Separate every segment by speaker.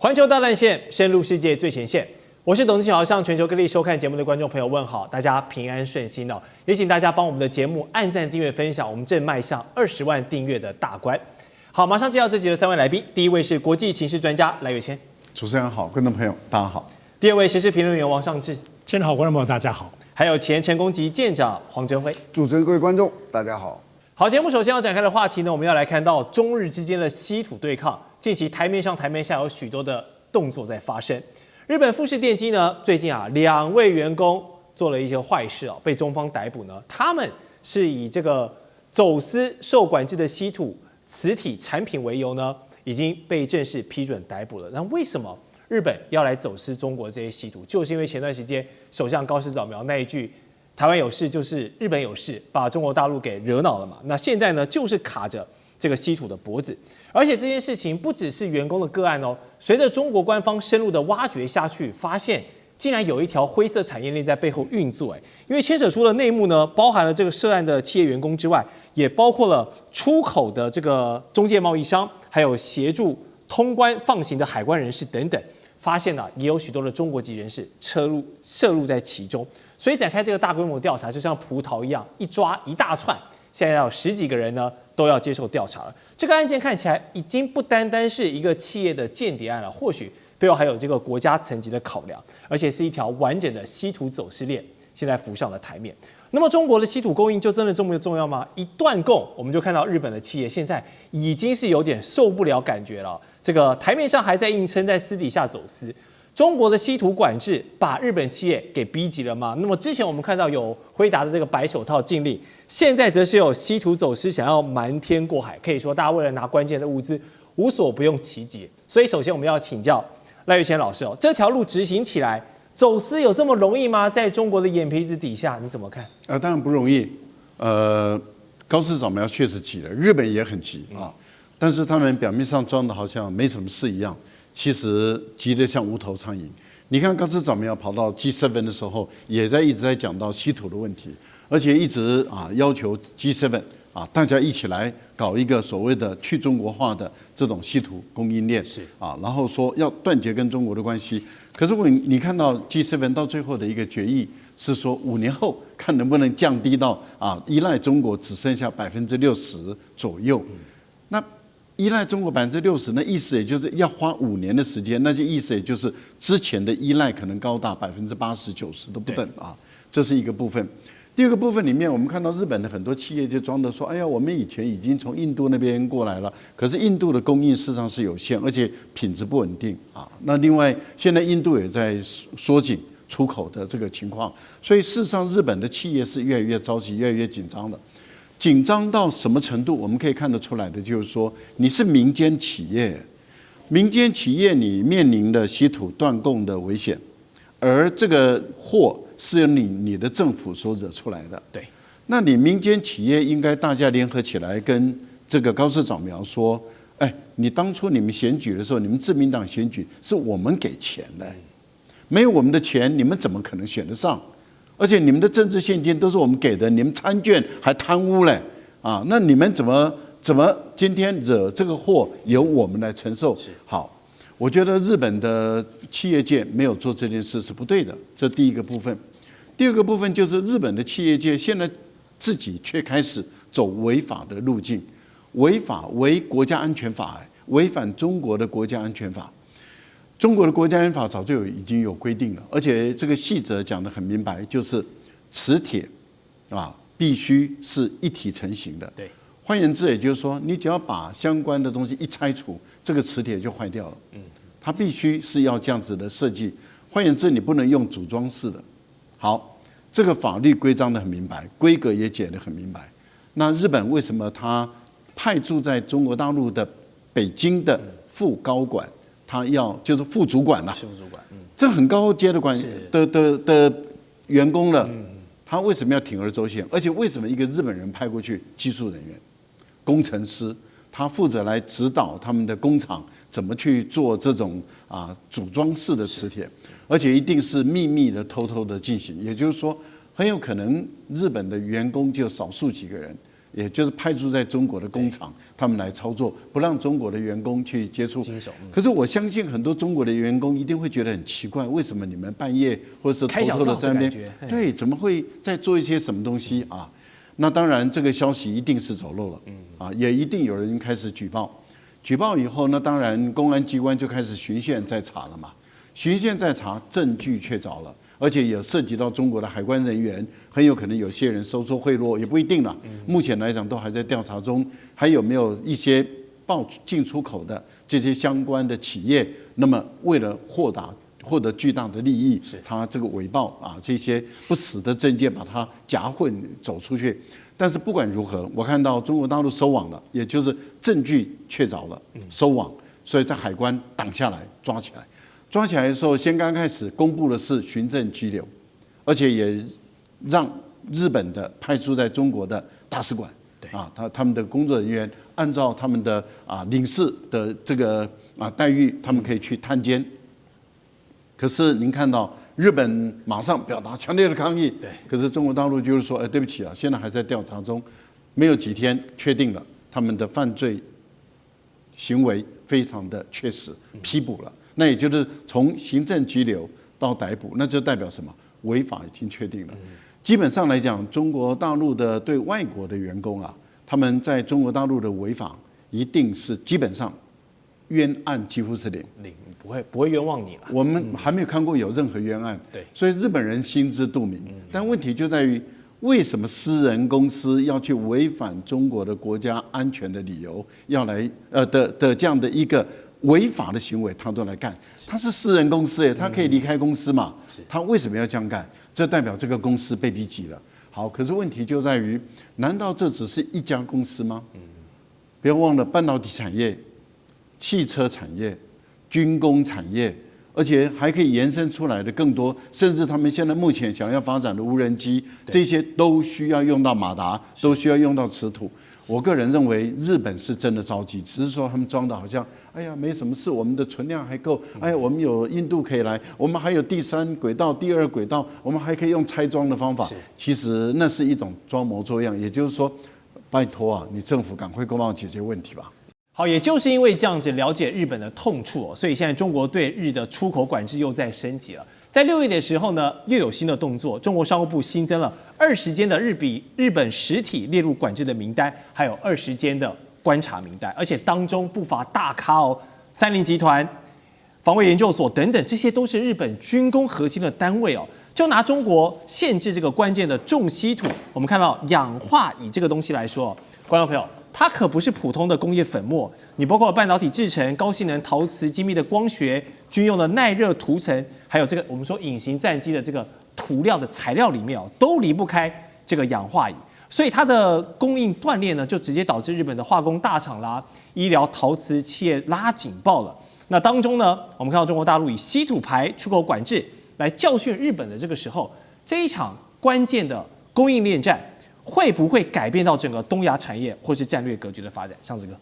Speaker 1: 環球大戰線，深入世界最前線。我是董志豪，向全球各地收看節目的觀眾朋友問好，大家平安順心哦。也請大家幫我們的節目按讚、訂閱、分享，我們正邁向20萬訂閱的大關。好，馬上介紹這集的3位來賓。第一位是國際情勢專家賴岳謙，
Speaker 2: 主持人好，觀眾朋友大家好。
Speaker 1: 第二位時事評論員王尚志，
Speaker 3: 千好，觀眾朋友大家好。還
Speaker 1: 有前成功級艦長黃鎮輝，
Speaker 4: 主持人各位觀眾大家好。
Speaker 1: 好，節目首先要展開的話題呢，我們要來看到中日之間的稀土對抗，近期台面上台面下有許多的動作在發生。日本富士電機呢，最近2位員工做了一些壞事哦，被中方逮捕呢。他們是以這個走私受管制的稀土磁體產品為由呢，已經被正式批准逮捕了。那為什麼日本要來走私中國這些稀土？就是因為前段時間首相高市早苗那一句“台灣有事就是日本有事”，把中國大陸給惹惱了嘛。那現在呢，就是卡着這個稀土的脖子，而且這件事情不只是員工的個案哦。隨着中國官方深入的挖掘下去，發現竟然有一條灰色產業鏈在背後運作。因為牽扯出的內幕呢，包含了這個涉案的企業員工之外，也包括了出口的這個中介貿易商，還有協助通關放行的海關人士等等。發現也有許多的中國籍人士涉入在其中，所以展開這個大規模調查，就像葡萄一樣，一抓一大串。現在有10幾個人呢，都要接受調查了。這個案件看起來已經不單單是一個企業的間諜案了，或許背後還有這個國家層級的考量，而且是一條完整的稀土走私鏈，現在浮上了台面。那麼中國的稀土供應就真的這麼重要嗎？一斷供，我們就看到日本的企業現在已經是有點受不了感覺了。這個台面上還在硬撐，在私底下走私。中國的稀土管制把日本企業給逼急了嗎？那麼之前我們看到有輝達的這個白手套禁令，現在則是有稀土走私想要瞞天過海，可以說大家為了拿關鍵的物資無所不用其極。所以首先我們要請教賴岳謙老師哦，這條路執行起來，走私有這麼容易嗎？在中國的眼皮子底下，你怎麼看？
Speaker 2: 當然不容易。高市早苗確實急了，日本也很急啊。但是他們表面上裝的好像沒什麼事一樣，其實急得像無頭蒼蠅。你看高市早苗跑到 G7 的時候，也一直在講到稀土的問題，而且一直要求 G7 大家一起來搞一個所謂的去中國化的這種稀土供應鏈，然後說要斷絕跟中國的關係。可是你看到 G7 到最後的一個決議是說5年後看能不能降低到依賴中國只剩下60%左右。那依賴中國60%，那意思也就是要花5年的時間，那就意思也就是之前的依賴可能高達80%、90%都不等啊。這是一個部分。第二個部分裡面，我們看到日本的很多企業就裝的說：“哎呀，我們以前已經從印度那邊過來了，可是印度的供應事實上是有限，而且品質不穩定啊。”那另外，現在印度也在縮緊出口的這個情況，所以事實上日本的企業是越來越着急、越來越緊張的。緊張到什麼程度？我們可以看得出來的，就是說你是民間企業，民間企業你面臨的稀土斷供的危險，而這個禍是由你的政府所惹出來的。
Speaker 1: 對，
Speaker 2: 那你民間企業應該大家聯合起來跟這個高市早苗說：“哎，你當初你們選舉的時候，你們自民黨選舉是我們給錢的，沒有我們的錢，你們怎麼可能選得上？”而且你們的政治獻金都是我們給的，你們參券還貪污嘞啊！那你們怎麼今天惹這個禍由我們來承受？好，我覺得日本的企業界沒有做這件事是不對的，這第一個部分。第二個部分就是日本的企業界現在自己卻開始走違法的路徑，違國家安全法，違反中國的國家安全法。中國的國家安全法早就已經有規定了，而且這個細則講得很明白，就是磁鐵必須是一體成型的。
Speaker 1: 對，
Speaker 2: 換言之，也就是說，你只要把相關的東西一拆除，這個磁鐵就壞掉了。它必須是要這樣子的設計。換言之，你不能用組裝式的。好，這個法律規章得很明白，規格也解得很明白。那日本為什麼他派駐在中國大陸的北京的副高管？他就是副主管了，是副主管，這很高階的員工了，他為什麼要鋌而走險？而且為什麼一個日本人派過去技術人員、工程師，他負責來指導他們的工廠怎麼去做這種組裝式的磁鐵，而且一定是秘密的、偷偷的進行。也就是說，很有可能日本的員工就少數幾個人，也就是派駐在中國的工廠，他們來操作，不讓中国的員工去接觸。可是我相信很多中國的員工一定會覺得很奇怪，為什麼你們半夜或者是偷偷的在那邊，對，怎麼會在做一些什麼東西啊？那當然，這個消息一定是走漏了，啊，也一定有人開始舉報。舉報以後，那當然公安機關就開始循線在查了嘛。循線在查，證據確鑿了，而且也涉及到中國的海關人員，很有可能有些人收受賄賂，也不一定了。目前來講，都還在調查中，還有沒有一些報進出口的這些相關的企業？那麼為了獲得巨大的利益，他這個偽報啊，這些不實的證件把它夾混走出去。但是不管如何，我看到中國大陸收網了，也就是證據確鑿了，收網，所以在海關擋下來，抓起来。抓起來的時候，先剛開始公布的是行政拘留，而且也讓日本的派駐在中國的大使館，他們的工作人員按照他們的領事的這個待遇，他們可以去探監。可是您看到日本馬上表達強烈的抗議，可是中國大陸就是說，對不起啊，現在還在調查中，沒有幾天確定了他們的犯罪行為非常的確實，批捕了。那也就是從行政拘留到逮捕，那就代表什麼？違法已經確定了。基本上來講，中國大陸的對外國的員工啊，他們在中國大陸的違法一定是基本上冤案幾乎是零，
Speaker 1: 不會冤枉你了。
Speaker 2: 我們還沒有看過有任何冤案，所以日本人心知肚明。但問題就在於，為什麼私人公司要去違反中國的國家安全的理由，要來的這樣的一個違法的行為，他都來幹？他是私人公司，他可以離開公司嘛？他為什麼要這樣幹？這代表這個公司被逼急了。好，可是問題就在於，難道這只是一家公司嗎？不要忘了半導體產業、汽車產業、軍工產業，而且還可以延伸出來的更多，甚至他們現在目前想要發展的無人機，這些都需要用到馬達，都需要用到磁土。我個人認為日本是真的着急，只是說他們裝的好像，哎呀沒什麼事，我們的存量還夠，哎呀我們有印度可以來，我們還有第3軌道、第2軌道，我們還可以用拆裝的方法。其實那是一種裝模作樣，也就是說，拜託啊，你政府趕快給我們解決問題吧。
Speaker 1: 好，也就是因為這樣子了解日本的痛處，所以現在中國對日的出口管制又在升級了。在6月的時候呢，又有新的動作，中國商務部新增了20間的日本實體列入管制的名單，還有20間的觀察名單，而且當中不乏大咖哦，三菱集團、防衛研究所等等，這些都是日本軍工核心的單位哦。就拿中國限制这個關鍵的重稀土，我們看到氧化鋰這個東西來說，觀眾朋友，它可不是普通的工業粉末，你包括半導體製程、高性能陶瓷、精密的光學、軍用的耐熱塗層，還有這個我們說隱形戰機的這個塗料的材料裡面哦，都離不開這個氧化鋰，所以它的供應斷裂呢，就直接導致日本的化工大廠啦、醫療陶瓷企業拉警報了。那當中呢，我們看到中國大陸以稀土牌出口管制來教訓日本的這個時候，這一場關鍵的供應鏈戰會不會改變到整個東亞產業或是戰略格局的發展？上志哥，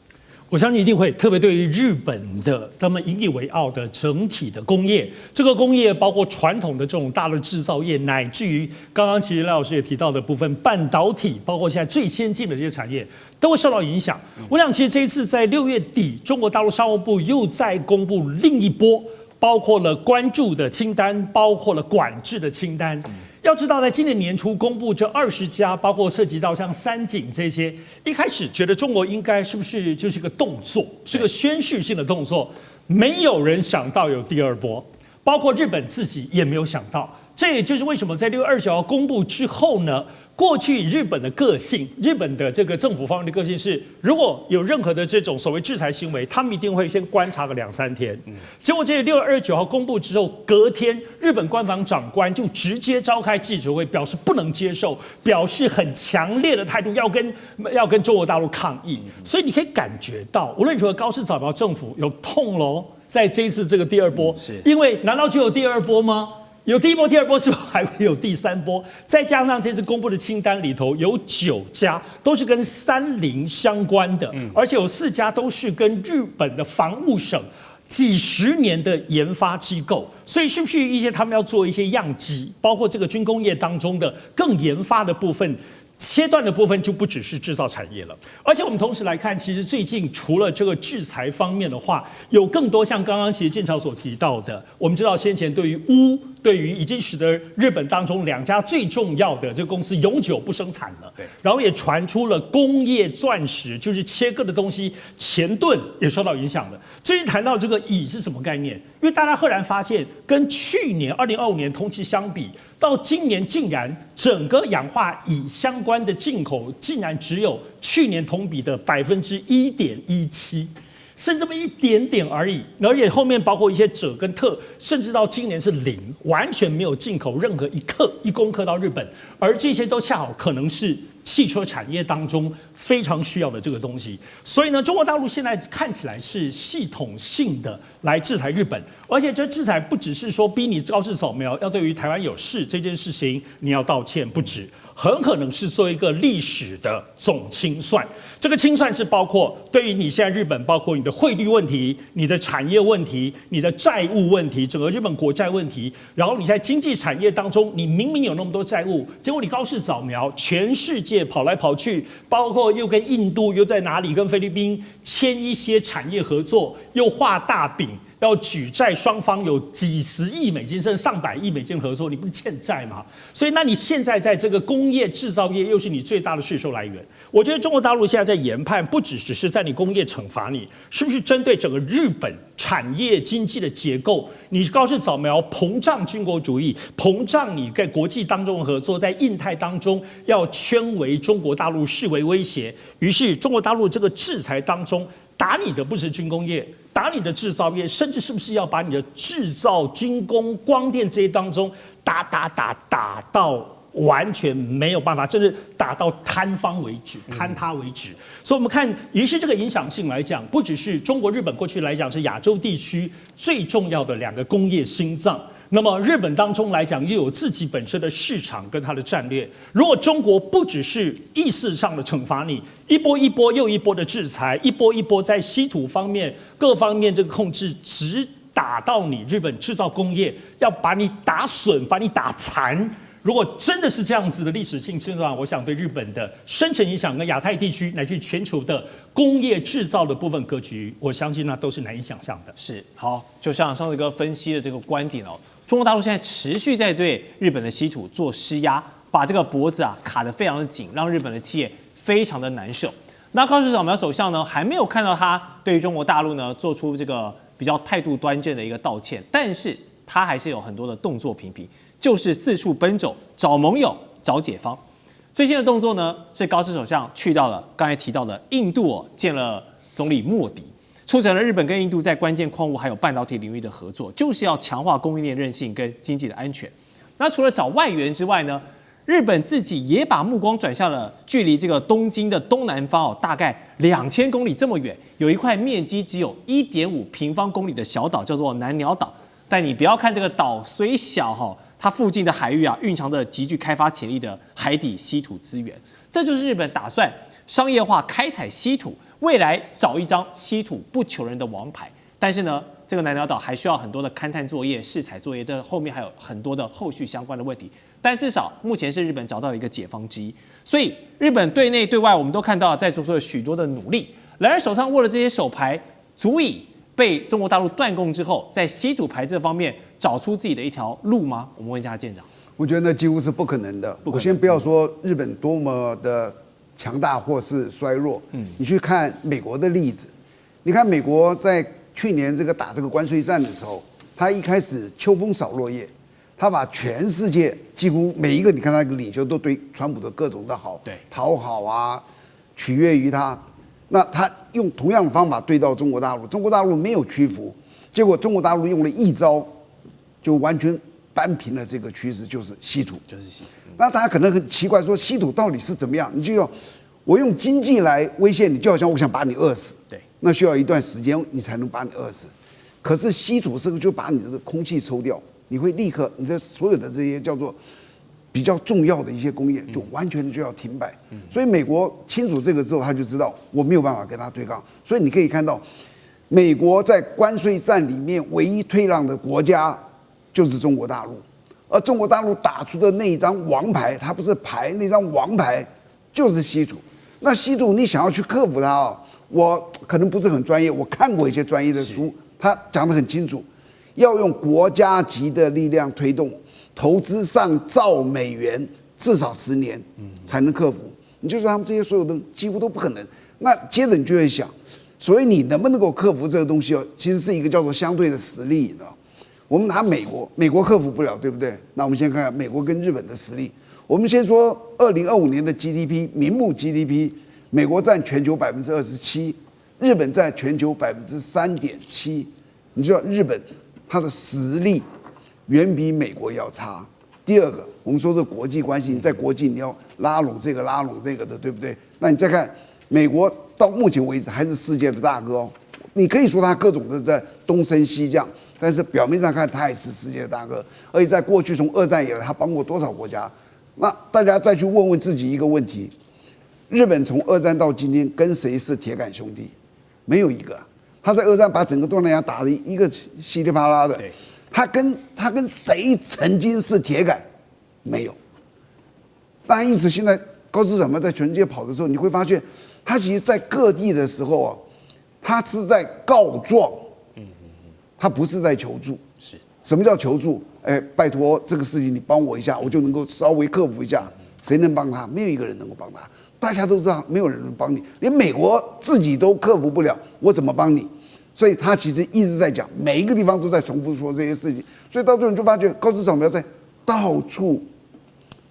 Speaker 3: 我相信一定會，特別對於日本的他們引以為傲的整體的工業，這個工業包括傳統的這種大的製造業，乃至於剛剛其實賴老師也提到的部分，半導體，包括現在最先進的這些產業，都會受到影響。我想，其實這一次在6月底，中國大陸商務部又在公布另一波，包括了關注的清單，包括了管制的清單。要知道，在今年年初公布這20家，包括涉及到像三井這些，一開始覺得中國應該是不是就是個動作，是個宣示性的動作，沒有人想到有第2波，包括日本自己也沒有想到。這也就是為什麼在6月29號公布之後呢，過去日本的個性，日本的這個政府方面的個性是，如果有任何的這種所謂制裁行為，他們一定會先觀察個2-3天。結果這6月29號公布之後，隔天日本官房長官就直接召開記者會，表示不能接受，表示很強烈的態度要跟中國大陸抗議。所以你可以感覺到，無論如何，高市早苗政府有痛嘍，在這一次這個第2波，因為難道只有第2波嗎？有第1波、第2波，是不是還會有第3波？再加上這次公布的清單裡頭有9家都是跟三菱相關的，而且有4家都是跟日本的防務省幾十年的研發機構，所以是不是一些他們要做一些樣機，包括這個軍工業當中的更研發的部分？切斷的部分就不只是制造產業了，而且我們同時來看，其實最近除了這個制裁方面的話，有更多像剛剛其實建昌所提到的，我們知道先前對於鎢，對於已經使得日本當中2家最重要的這個公司永久不生產了，對，然後也傳出了工業鑽石，就是切割的東西，前盾也受到影響了。至於談到這個鋰是什麼概念？因為大家赫然發現，跟去年2025年同期相比，到今年竟然整個氧化鋰相關的進口竟然只有去年同比的1.17%，剩這麼一點點而已。而且後面包括一些鍺跟鉈，甚至到今年是0，完全沒有進口任何1公克到日本，而這些都恰好可能是汽車產業當中非常需要的這個東西。所以呢，中國大陸現在看起來是系統性的來制裁日本，而且這制裁不只是說逼你高市早苗要對於台灣有事這件事情你要道歉，不止，很可能是做一個歷史的總清算。這個清算是包括對於你現在日本，包括你的匯率問題、你的產業問題、你的債務問題、整個日本國債問題，然後你在經濟產業當中，你明明有那麼多債務，結果你高市早苗，全世界跑來跑去，包括又跟印度又在哪裡跟菲律賓簽一些產業合作，又畫大餅。要舉債，雙方有幾十億美金甚至上百億美金合作，你不是欠債嗎？所以，那你現在在這個工業製造業又是你最大的稅收來源。我覺得中國大陸現在在研判，不只是在你工業懲罰你，是不是針對整個日本產業經濟的結構？你高市早苗膨脹軍國主義，膨脹你在國際當中的合作，在印太當中要圈圍中國大陸視為威脅，於是中國大陸這個制裁當中。打你的不是軍工業，打你的製造業，甚至是不是要把你的製造、軍工、光電這些當中打到完全沒有辦法，甚至打到坍方為止、坍塌為止。所以，我們看，於是這個影響性來講，不只是中國、日本過去來講是亞洲地區最重要的2個工業心臟。那麼日本當中來講，又有自己本身的市場跟它的戰略。如果中國不只是意識上的懲罰你，一波一波又一波的制裁，一波一波在稀土方面各方面這個控制，直打到你日本製造工業，要把你打損，把你打殘。如果真的是這樣子的歷史性清算，我想對日本的深層影響跟亞太地區乃至全球的工業製造的部分格局，我相信那都是難以想象的。
Speaker 1: 是，好，就像上次哥分析的這個觀點哦，中國大陸現在持續在對日本的稀土做施壓，把這個脖子卡得非常的緊，讓日本的企業非常的難受。那高市早苗首相呢，還沒有看到他對於中國大陸呢做出這個比較態度端正的一個道歉，但是他還是有很多的動作频頻，就是四處奔走，找盟友，找解方。最新的動作呢，是高市首相去到了剛才提到的印度見了總理莫迪，促成了日本跟印度在關鍵礦物還有半導體領域的合作，就是要強化供應鏈韌性跟經濟的安全。那除了找外援之外呢，日本自己也把目光轉向了距離這個東京的東南方大概2000公里這麼遠，有一塊面積只有1.5平方公里的小島，叫做南鳥島。但你不要看這個島雖小它附近的海域蘊藏着極具開發潛力的海底稀土資源。這就是日本打算商業化開採稀土，未來找一張稀土不求人的王牌。但是呢，這個南鳥島還需要很多的勘探作業、試採作業，這後面還有很多的後續相關的問題。但至少目前是日本找到了一個解方之一。所以日本對內對外，我們都看到在做出了許多的努力。然而手上握了這些手牌，足以被中國大陸斷供之後，在稀土牌這方面找出自己的一條路嗎？我們問一下艦長。
Speaker 4: 我覺得那幾乎是不可能的。我先不要說日本多麼的強大或是衰弱，你去看美國的例子。你看美國在去年打這個關稅戰的時候，他一開始秋風掃落葉，他把全世界幾乎每一個你看他的領袖都對川普的各種的好，討好啊，取悅於他。那他用同樣的方法對到中國大陸，中國大陸沒有屈服，結果中國大陸用了一招，就完全扳平了這個趨勢，就是稀土。那大家可能很奇怪，說稀土到底是怎麼樣？你就要我用經濟來威脅你，就好像我想把你餓死，那需要一段時間你才能把你餓死。可是稀土這個就把你的空氣抽掉，你會立刻你的所有的這些叫做比較重要的一些工業就完全就要停擺。所以美國清楚這個之後，他就知道我沒有辦法跟他對抗。所以你可以看到，美國在關稅戰裡面唯一退讓的國家就是中國大陸，而中國大陸打出的那一張王牌，它不是牌，那張王牌就是稀土。那稀土你想要去克服它哦，我可能不是很專業，我看過一些專業的書，他講得很清楚，要用國家級的力量推動，投資上兆美元，至少10年才能克服。你就說他們這些所有的幾乎都不可能。那接着你就會想，所以你能不能夠克服這個東西哦，其實是一個叫做相對的實力，你知道。我們拿美國，美國克服不了，对不對？那我們先看看美國跟日本的實力。我們先說2025年的 GDP， 名目 GDP， 美國佔全球27%，日本佔全球3.7%。你知道日本它的實力遠比美國要差。第二個，我們說這國際關係，你在國際你要拉攏這個拉攏這個的，對不對？那你再看美國到目前為止還是世界的大哥哦，你可以說它各種的在東升西降。但是表面上看，他也是世界的大哥，而且在過去從二戰以來，他幫過多少國家？那大家再去問問自己一個問題：日本從二戰到今天跟誰是鐵桿兄弟？沒有一個。他在二戰把整個東南亞打得一個稀里啪啦的，他跟誰曾經是鐵桿？沒有。當然，因此現在高市長在全世界跑的時候，你會發現，他其實在各地的時候啊，他是在告狀。他不是在求助，是什麼叫求助？哎，拜託這個事情你幫我一下，我就能夠稍微克服一下。誰能幫他？沒有一個人能夠幫他。大家都知道，沒有人能幫你，連美國自己都克服不了，我怎麼幫你？所以他其實一直在講，每一個地方都在重複說這些事情。所以到最後你就發覺，高市早苗在到處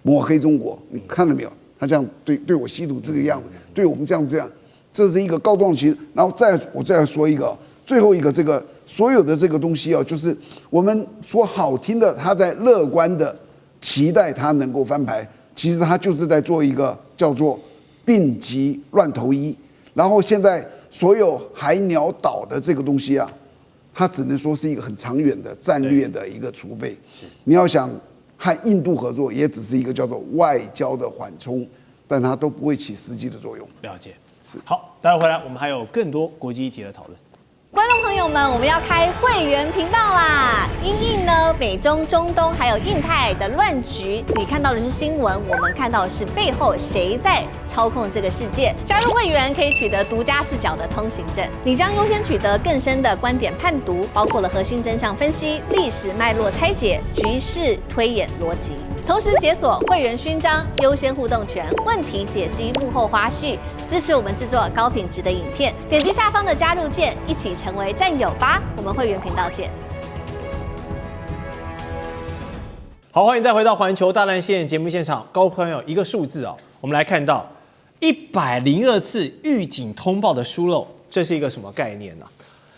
Speaker 4: 抹黑中國。你看了沒有？他這樣對我稀土這個樣子，對我們這樣，這是一個告狀期。然後我再說一個，最後一個這個。所有的這個東西啊，就是我們說好聽的，他在樂觀的期待他能夠翻牌，其實他就是在做一個叫做病急亂投醫。然後現在所有海鳥島的這個東西啊，它只能說是一個很長遠的戰略的一個儲備。你要想和印度合作，也只是一個叫做外交的緩衝，但它都不會起實際的作用。
Speaker 1: 了解，是好。待會回來，我們還有更多國際議題的討論。
Speaker 5: 觀眾朋友們，我們要開會員頻道啦！因應呢美中、中東還有印太的亂局，你看到的是新聞，我們看到的是背後誰在操控這個世界。加入會員可以取得獨家視角的通行證，你將優先取得更深的觀點判讀，包括了核心真相分析、歷史脈絡拆解、局勢推演邏輯。同時解鎖會員勳章、優先互動權、問題解析、幕後花絮，支持我們制作高品質的影片。點擊下方的加入鍵，一起成為戰友吧！我們會員頻道見。
Speaker 1: 好，歡迎再回到環球大亂線節目現場。高朋友，一個數字哦，我們來看到102次預警通報的疏漏，這是一個什麼概念呢？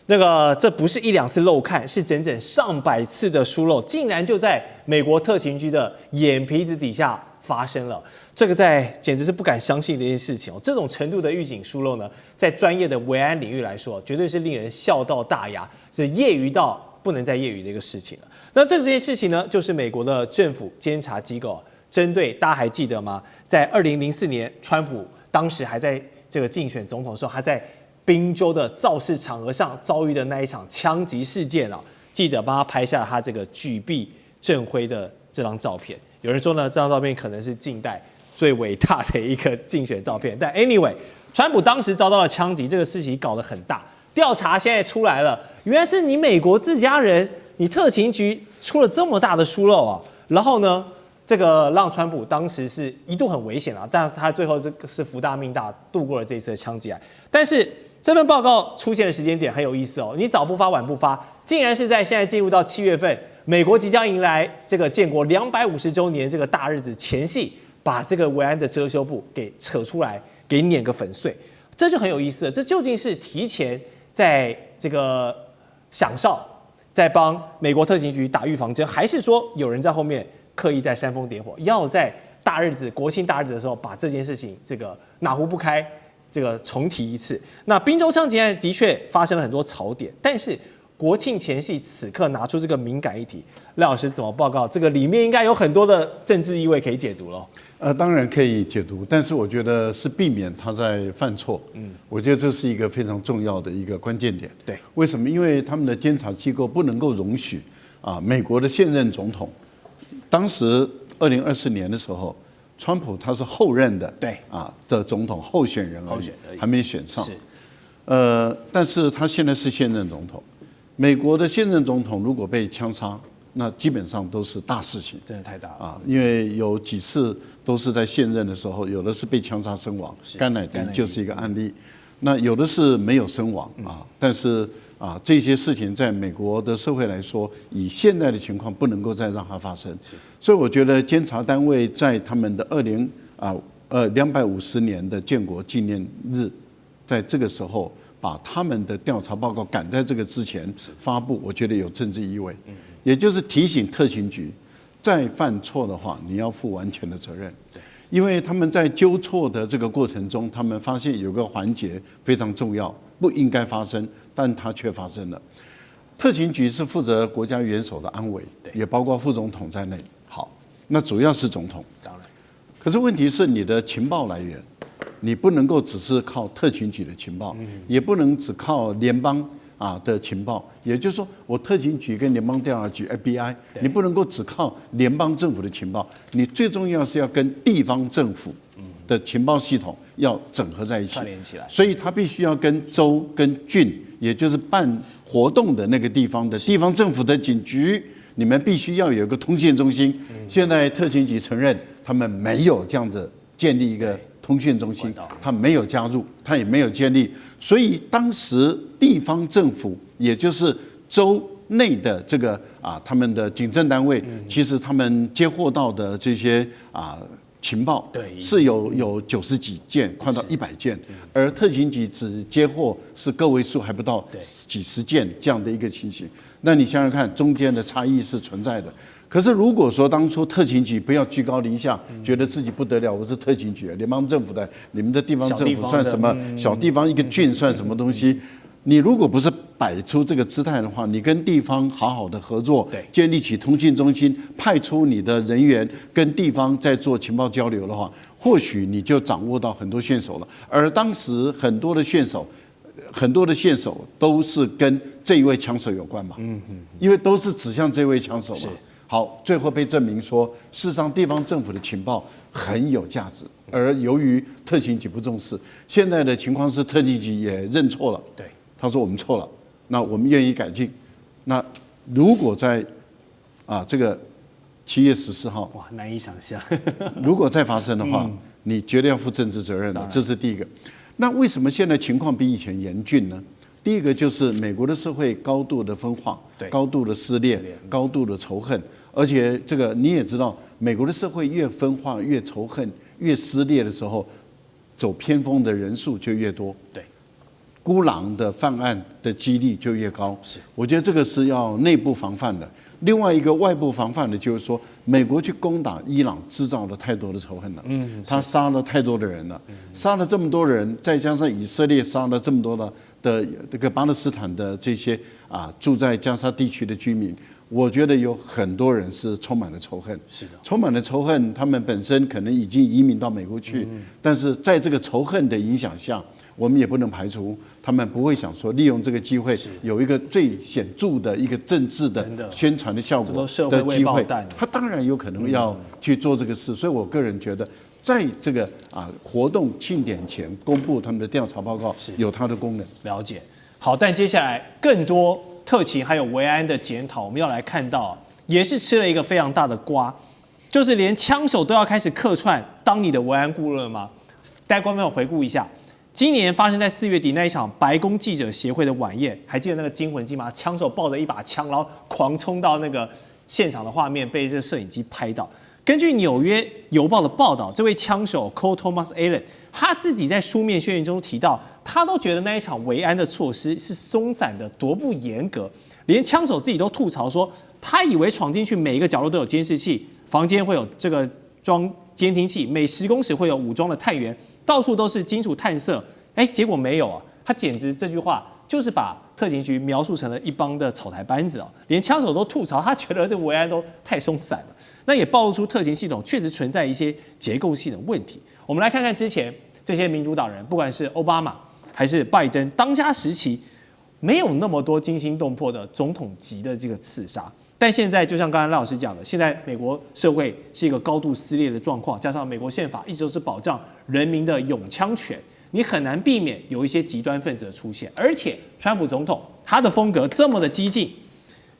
Speaker 1: 這不是1、2次漏看，是整整上百次的疏漏，竟然就在美國特勤局的眼皮子底下發生了。這個簡直是不敢相信的一件事情哦。這種程度的預警疏漏呢，在專業的維安領域來說，絕對是令人笑到大牙，是業餘到不能再業餘的一個事情了。那這件事情呢，就是美國的政府監察機構針對，大家還記得嗎？在2004年，川普當時還在這個競選總統的時候，還在賓州的造勢場合上遭遇的那一場槍擊事件啊，記者幫他拍下他這個舉臂振揮的這張照片。有人說呢，這張照片可能是近代最偉大的一個競選照片。但 anyway， 川普當時遭到了槍擊，這個事情搞得很大。調查現在出來了，原來是你美國自家人，你特勤局出了這麼大的疏漏啊。然後呢，這個讓川普當時是一度很危險啊，但他最後是福大命大，度過了這一次的槍擊案。但是這份報告出現的時間點很有意思哦，你早不發晚不發，竟然是在現在進入到7月份，美國即將迎來這個建國250週年這個大日子前夕，把這個維安的遮羞布給扯出來，給碾個粉碎，這就很有意思了。這究竟是提前在這個響哨，在幫美國特勤局打預防針，還是說有人在後面刻意在煽風點火，要在大日子、國慶大日子的時候把這件事情這個哪壺不開，這個重提一次？那賓州槍擊案的確發生了很多槽點，但是國慶前夕此刻拿出這個敏感議題，賴老師怎麼報告？這個裡面應該有很多的政治意味可以解讀咯。
Speaker 2: 當然可以解讀，但是我覺得是避免他在犯錯。我覺得這是一個非常重要的一個關鍵點。
Speaker 1: 對，
Speaker 2: 為什麼？因為他們的監察機構不能夠容許美國的現任總統，當時2024年的時候，川普他是後任的，
Speaker 1: 對
Speaker 2: 的總統候選人而已，還沒選上。
Speaker 1: 是，
Speaker 2: 但是他現在是现任總統。美國的现任總統如果被槍殺，那基本上都是大事情，
Speaker 1: 真的太大了
Speaker 2: 啊！因為有幾次都是在現任的時候，有的是被槍殺身亡，甘乃迪就是一個案例。那有的是沒有身亡啊，但是這些事情在美國的社會來說，以現在的情況不能夠再讓它發生。所以我覺得監察單位在他們的250年的建國紀念日，在這個時候把他們的調查報告趕在這個之前發布，我覺得有政治意味，也就是提醒特勤局，再犯錯的話，你要負完全的責任。因為他們在糾錯的這個過程中，他們發現有個環節非常重要，不應該發生，但它卻發生了。特勤局是負責國家元首的安危，也包括副總統在內。好，那主要是總統。當然，可是問題是你的情報來源，你不能夠只是靠特勤局的情報，也不能只靠聯邦的情報，也就是說，我特勤局跟聯邦調查局 FBI， 你不能夠只靠聯邦政府的情報，你最重要是要跟地方政府的情報系統要整合在一起，
Speaker 1: 串聯起來。所
Speaker 2: 以他必須要跟州、跟郡，也就是辦活動的那個地方的地方政府的警局，你們必須要有一個通訊中心。現在特勤局承認他們沒有這樣子建立一個通訊中心，他沒有加入，他也沒有建立，所以當時地方政府，也就是州內的這個他們的警政單位，其實他們接獲到的這些情報是有90幾件，快到100件，而特勤局只接獲是個位數，還不到幾十件這樣的一個情形。那你想想看，中間的差異是存在的。可是如果說当初特勤局不要居高臨下，覺得自己不得了，我是特勤局，聯邦政府的，你們的地方政府算什麼？小地方一個郡算什麼東西？你如果不是擺出這個姿態的話，你跟地方好好的合作，建立起通訊中心，派出你的人員跟地方在做情報交流的話，或許你就掌握到很多線索了。而當時很多的線索都是跟這一位槍手有關嘛，因為都是指向這位槍手嘛。好，最後被證明說，事實上地方政府的情報很有價值，而由於特勤局不重視，現在的情況是特勤局也認錯了，他說我們錯了，那我們願意改進。那如果在這個7月14號，
Speaker 1: 哇，難以想象，
Speaker 2: 如果再發生的話，你絕對要負政治責任的，這是第一個。那為什麼現在情況比以前嚴峻呢？第一個就是美國的社會高度的分化，高度的撕裂，高度的仇恨。而且這個你也知道，美國的社會越分化、越仇恨、越撕裂的時候，走偏鋒的人數就越多，孤狼的犯案的幾率就越高。我覺得這個是要內部防範的。另外一個外部防範的就是說，美國去攻打伊朗，製造了太多的仇恨了。他殺了太多的人了，殺了這麼多人，再加上以色列殺了這麼多的這個巴勒斯坦的這些住在加沙地區的居民。我覺得有很多人是充滿了仇恨，充滿了仇恨。他們本身可能已經移民到美国去，但是在這個仇恨的影響下，我們也不能排除他們不会想說利用這個機會有一個最顯著的一個政治的宣傳的效果的機會。他當然有可能要去做這個事，所以我個人覺得，在這個活動慶典前公布他們的調查報告有它的功能。
Speaker 1: 了解。好，但接下來更多特勤還有維安的檢討，我們要來看到，也是吃了一個非常大的瓜，就是連槍手都要開始客串當你的維安顧問嗎？帶觀眾朋友回顧一下，今年發生在4月底那一場白宮記者協會的晚宴，還記得那個驚魂記嗎？槍手抱着一把槍，然後狂衝到那個現場的畫面被這個攝影機拍到。根據紐約郵報的報道，這位槍手 Cole Thomas Allen 他自己在書面宣言中提到，他都覺得那一場維安的措施是鬆散的，多不嚴格。連槍手自己都吐槽說，他以為闖進去每一個角落都有監視器，房間會有這個裝監聽器，每10公尺會有武裝的探員，到處都是金屬探測。結果沒有啊！他簡直這句話就是把特勤局描述成了一幫的草台班子哦。連槍手都吐槽，他覺得這維安都太鬆散了。那也暴露出特勤系統確實存在一些結構性的問題。我們來看看之前這些民主黨人，不管是奧巴馬還是拜登當家時期，沒有那麼多驚心動魄的總統級的這個刺殺。但現在就像剛才賴老師講的，現在美國社會是一個高度撕裂的狀況，加上美國憲法一直都是保障人民的擁槍權，你很難避免有一些極端分子的出现。而且川普總統他的風格這麼的激進，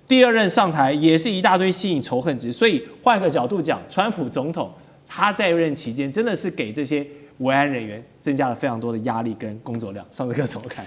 Speaker 1: 第二任上台也是一大堆吸引仇恨值，所以換個角度講，川普總統他在任期間真的是給這些維安人員增加了非常多的壓力跟工作量。尚志哥怎麼看？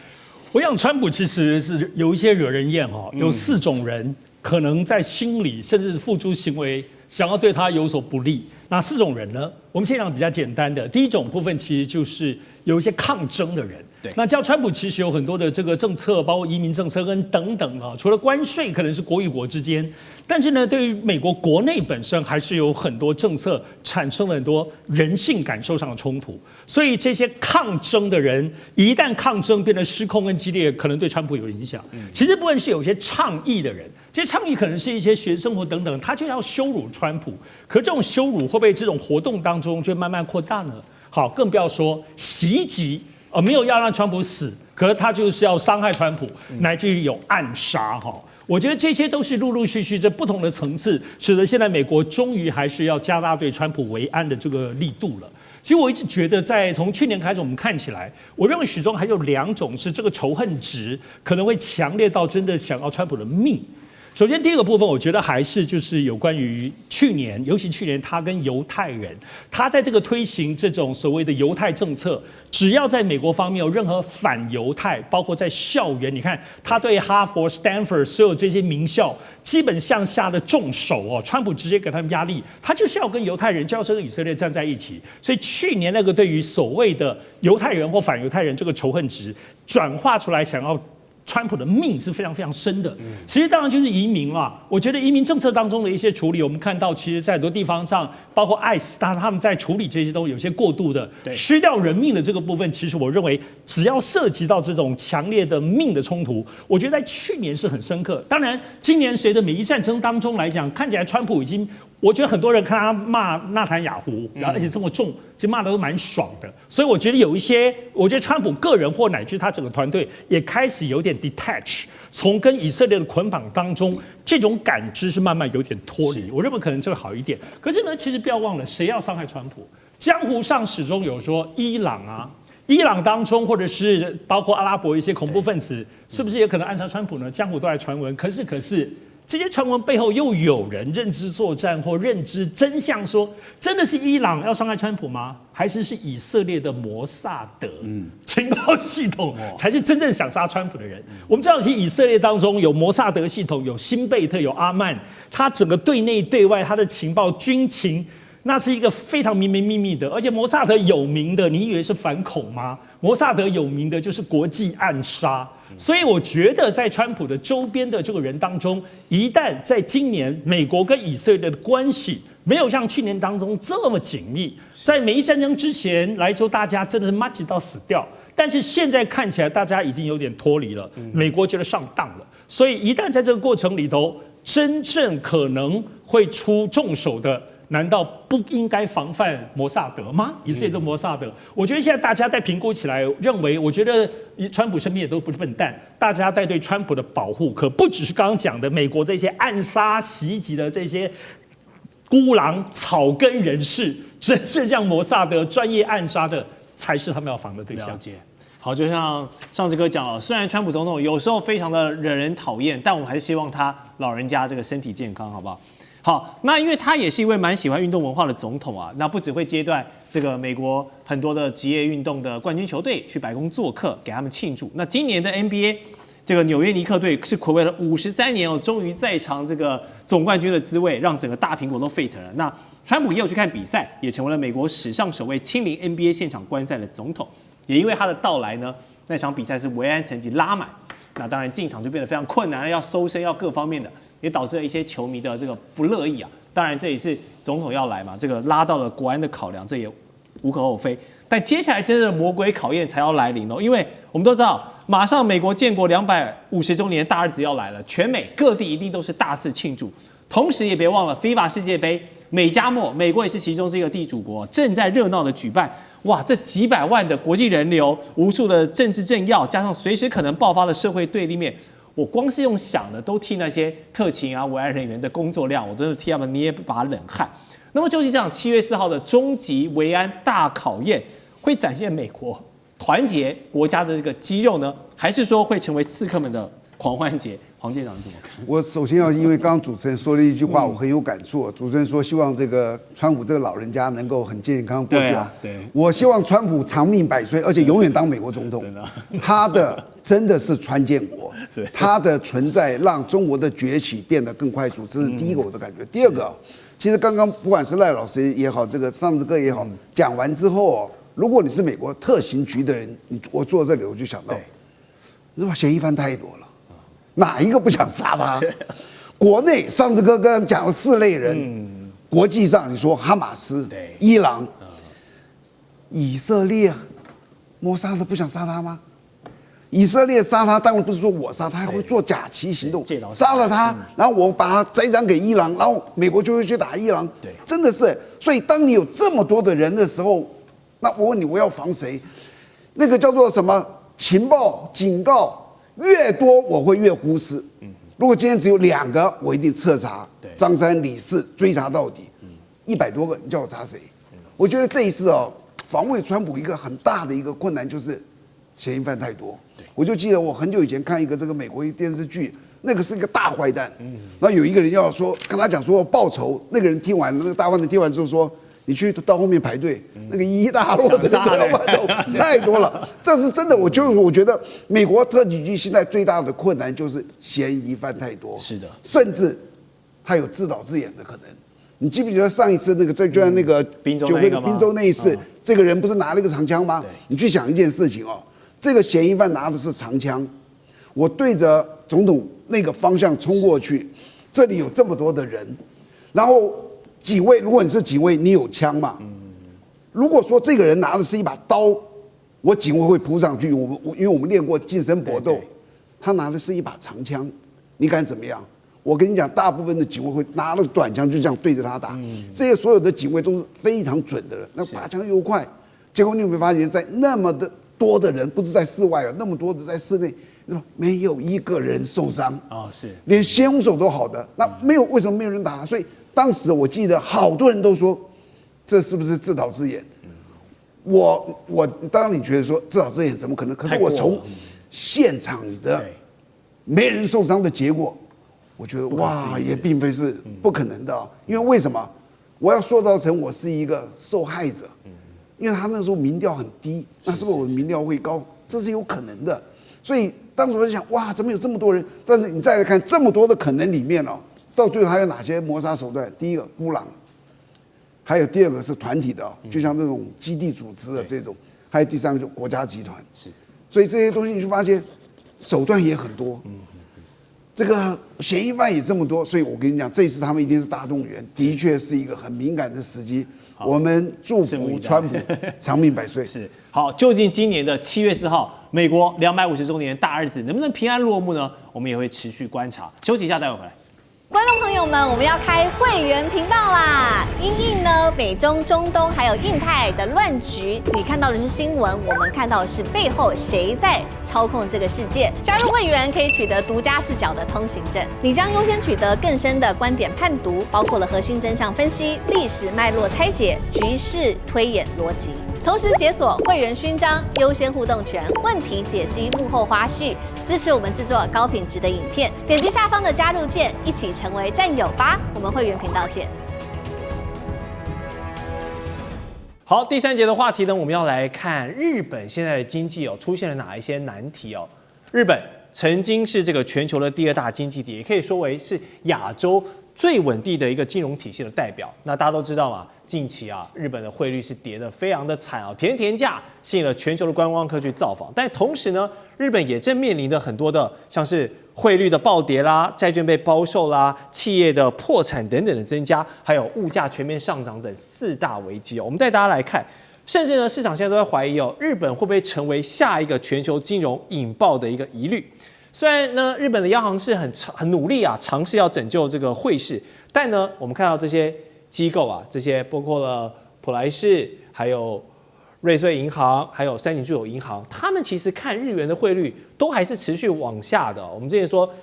Speaker 3: 我想川普其實是有一些惹人厭哈，有4種人。可能在心裡甚至是付諸行為，想要對他有所不利。哪4種人呢？我們先講比較簡單的，第一種部分其實就是有一些抗爭的人。
Speaker 1: 对，
Speaker 3: 那叫川普其實有很多的這個政策，包括移民政策跟等等啊。除了關稅可能是國與國之間，但是呢，對於美國國內本身還是有很多政策產生了很多人性感受上的衝突。所以這些抗爭的人，一旦抗爭變得失控跟激烈，可能對川普有影響。其實部分是有些倡議的人，這些倡議可能是一些學生活等等，他就要羞辱川普。可這種羞辱會不會這種活動當中就慢慢擴大呢？好，更不要說襲擊。沒有要讓川普死，可是他就是要傷害川普，乃至於有暗殺哈。我覺得這些都是陸陸續續這不同的層次，使得現在美國終於還是要加大對川普維安的這個力度了。其實我一直覺得，從去年開始我們看起來，我認為始終還有2種是這個仇恨值可能會強烈到真的想要川普的命。首先，第一個部分，我覺得還是就是有關於去年，尤其去年他跟猶太人，他在這個推行這種所謂的猶太政策，只要在美國方面有任何反猶太，包括在校園，你看他對哈佛、Stanford 所有這些名校，基本向下的重手哦，川普直接給他們壓力，他就是要跟猶太人，就要跟以色列站在一起。所以去年那個對於所謂的猶太人或反猶太人這個仇恨值轉化出來，想要川普的命是非常非常深的。其實當然就是移民啦。我覺得移民政策當中的一些處理，我們看到其實在很多地方上，包括 ICE， 他們在處理這些都有些過度的失掉人命的這個部分。其實我認為，只要涉及到這種強烈的命的衝突，我覺得在去年是很深刻。當然，今年隨着美伊戰爭當中來講，看起來川普已經。我覺得很多人看他罵納坦雅胡，然後而且這麼重，其實罵的都蠻爽的。所以我覺得有一些，我覺得川普個人或乃至他整個團隊也開始有點 detach， 從跟以色列的捆綁當中，這種感知是慢慢有點脫離。我認為可能這個好一點。可是呢，其實不要忘了，誰要傷害川普？江湖上始終有說伊朗啊，伊朗當中或者是包括阿拉伯一些恐怖分子，是不是也可能暗殺川普呢？江湖都在傳聞。可是。這些傳聞背後又有人認知作戰或認知真相說，真的是伊朗要傷害川普嗎？還是以色列的摩薩德情報系統才是真正想殺川普的人？我們知道，其實以色列當中有摩薩德系統，有辛貝特，有阿曼，他整個對內對外他的情報軍情，那是一個非常明明秘密的。而且摩薩德有名的，你以為是反恐嗎？摩薩德有名的就是國際暗殺。所以我覺得，在川普的周邊的這個人當中，一旦在今年美國跟以色列的關係沒有像去年當中這麼緊密，在美伊戰爭之前來說，大家真的是麻吉到死掉。但是現在看起來，大家已經有點脫離了，美國覺得上當了。所以一旦在這個過程裡頭，真正可能會出重手的，難道不應該防範摩薩德嗎？以色列的摩薩德，我覺得現在大家在評估起來，認為我覺得川普身邊也都不是笨蛋，大家在對川普的保護，可不只是剛剛講的美國這些暗殺襲擊的這些孤狼草根人士，真正像摩薩德專業暗殺的，才是他們要防的對象。
Speaker 1: 了解。好，就像尚志哥講了，雖然川普總統有時候非常的惹人討厭，但我們還是希望他老人家這個身體健康，好不好？好，那因為他也是一位蠻喜歡運動文化的總統啊，那不只會接待這個美國很多的職業運動的冠軍球隊去白宮做客，給他們慶祝。那今年的 NBA 這個紐約尼克隊是睽違了53年哦，終於再嘗這個總冠軍的滋味，讓整個大蘋果都沸騰了。那川普也有去看比賽，也成為了美國史上首位親臨 NBA 現場觀賽的總統。也因為他的到來呢，那場比賽是維安層級拉滿。那當然進場就變得非常困難，要搜身，要各方面的，也導致了一些球迷的這個不樂意啊。當然這也是總統要來嘛，這個拉到了國安的考量，這也無可厚非。但接下來真正的魔鬼考驗才要來臨哦，因為我們都知道馬上美國建國250周年大日子要來了，全美各地一定都是大肆慶祝。同時也別忘了 FIFA 世界杯，美加墨，美國也是其中是一個地主國，正在熱鬧的舉辦。哇，這幾百萬的國際人流，無數的政治政要，加上隨時可能爆發的社會對立面，我光是用想的都替那些特勤啊、維安人員的工作量，我真的替他們捏把冷汗。那麼究竟這場7月4號的終極維安大考驗，會展現美國團結國家的這個肌肉呢，還是說會成為刺客們的狂歡節？黃艦長怎麼看？
Speaker 4: 我首先要，因為剛剛主持人說了一句話，我很有感觸。主持人說希望這個川普這個老人家能夠很健康過去。
Speaker 1: 對，
Speaker 4: 我希望川普長命百歲，而且永遠當美國總統。他的真的是川建國，他的存在讓中國的崛起變得更快速，這是第一個我的感覺。第二個，其實剛剛不管是賴老師也好，這個尚志哥也好，講完之後，如果你是美國特勤局的人，我坐這裡我就想到，是吧？嫌疑犯太多了。哪一個不想殺他？國內尚志哥剛剛講了4類人，國際上你說哈馬斯、伊朗、以色列、摩薩德不想殺他嗎？以色列殺他，當然不是說我殺他，還會做假旗行動，殺了他，然后我把他栽赃給伊朗，然後美國就會去打伊朗。真的是。所以当你有這麼多的人的時候，那我問你，我要防誰？那個叫做什麼情報警告？越多我會越忽視。如果今天只有2個，我一定徹查張三李四，追查到底。100多個，你叫我查誰？我覺得這一次防衛川普一個很大的一個困難就是嫌疑犯太多。我就記得我很久以前看一個這個美國一個電視劇，那個是一個大壞蛋，然後有一個人要說跟他講說報仇，那個人聽完那個大壞蛋聽完之後說，你去到後面排隊，那個一大摞的人太多了，這是真的。我覺得美國特警局現在最大的困難就是嫌疑犯太多，是的，甚至他有自導自演的可能。你記不記得上一次那個就在那個酒會的賓州那一次，這個人不是拿了一個長槍嗎？你去想一件事情這個嫌疑犯拿的是長槍，我對着總統那個方向衝過去，這裡有這麼多的人，然後警衛，如果你是警衛，你有槍嘛？如果說這個人拿的是一把刀，我警衛會撲上去，因為我們練過近身搏鬥，他拿的是一把長槍，你敢怎麼樣？我跟你講，大部分的警衛會拿了短槍就這樣對着他打，這些所有的警衛都是非常準的人，那拔槍又快，結果你有沒有發現，在那麼的多的人，不是在室外那麼多的在室內，沒有一個人受傷是連兇手都好的，那沒有為什麼沒有人打他？所以當時我記得好多人都說，這是不是自導自演？我當然你覺得說自導自演怎麼可能？可是我從現場的沒人受傷的結果，我覺得哇，也並非是不可能的。因為為什麼我要塑造成我是一個受害者？因為他那時候民調很低，那是不是我的民調會高？這是有可能的。所以當時我就想，哇，怎麼有這麼多人？但是你再来看這麼多的可能裡面到最後還有哪些謀殺手段？第一個孤狼，還有第二個是團體的，就像這種基地組織的這種，還有第三個就是國家集團。是，所以這些東西你就發現手段也很多，這個嫌疑犯也這麼多，所以我跟你講，這次他們一定是大動員，的確是一個很敏感的時機。我們祝福川普長命百歲。是，好，究竟今年的7月4號，美國250周年大日子能不能平安落幕呢？我們也會持續觀察。休息一下，待會回來。觀眾朋友們，我们要開會員頻道啦！因應呢美中、中東還有印太的亂局，你看到的是新聞，我們看到的是背後誰在操控這個世界。加入會員可以取得獨家視角的通行證，你將優先取得更深的觀點判讀，包括了核心真相分析、歷史脈絡拆解、局勢推演邏輯。同時解鎖會員勳章、優先互動權、問題解析、幕後花絮，支持我們製作高品質的影片。點擊下方的加入鍵，一起成為戰友吧！我們會員頻道見。好，第3節的話題呢，我們要來看日本現在的經濟出現了哪一些難題哦。日本曾經是這個全球的第2大經濟體，也可以說為是亞洲最穩定的一個金融體系的代表。那大家都知道嘛，近期日本的匯率是跌得非常的慘甜價吸引了全球的觀光客去造訪。但同時呢，日本也正面臨着很多的像是匯率的暴跌啦、債券被拋售啦、企業的破產等等的增加，還有物價全面上漲等4大危機。我們帶大家來看
Speaker 1: 甚至呢，市場現在都在懷疑哦，日本會不會成為下一個全球金融引爆的一個疑慮？雖然呢，日本的央行是很努力啊，嘗試要拯救這個匯市，但呢，我們看到這些機構啊，這些包括了普萊士，還有瑞穗銀行，還有三菱住友銀行，他們其實看日元的匯率都還是持續往下的。我們之前說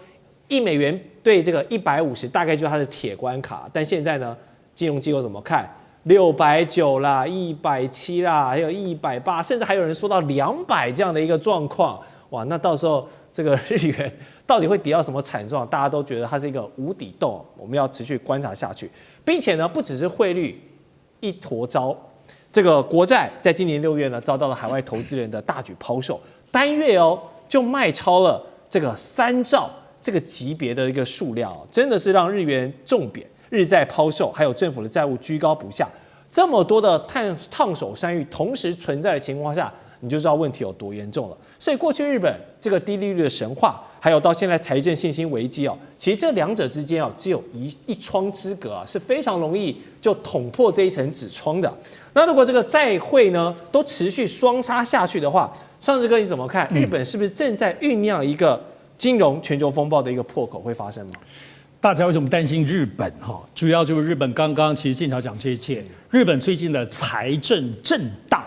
Speaker 1: $1對這個150，大概就是它的鐵關卡，但現在呢，金融機構怎麼看？690啦，170啦，還有180，甚至還有人說到200這樣的一個狀況。哇，那到時候這個日元到底會跌到什麼慘狀？大家都覺得它是一個無底洞，我們要持續觀察下去，並且呢，不只是匯率一坨糟，這個國債在今年6月呢，遭到了海外投資人的大舉拋售，單月哦就賣超了這個3兆這個級別的一個數量，真的是讓日元重貶，日債拋售，還有政府的債務居高不下，這麼多的燙手山芋同時存在的情況下，你就知道問題有多嚴重了。所以過去日本這個低利率的神話，還有到現在財政信心危機哦，其實這兩者之間哦只有一窗之隔啊，是非常容易就捅破這一層紙窗的。那如果這個債匯呢都持續雙殺下去的話，尚志哥你怎麼看？日本是不是正在醞釀一個金融全球風暴的一個破口會發生嗎？
Speaker 3: 大家為什麼擔心日本？主要就是日本剛剛其實建橋講這一切，日本最近的財政震盪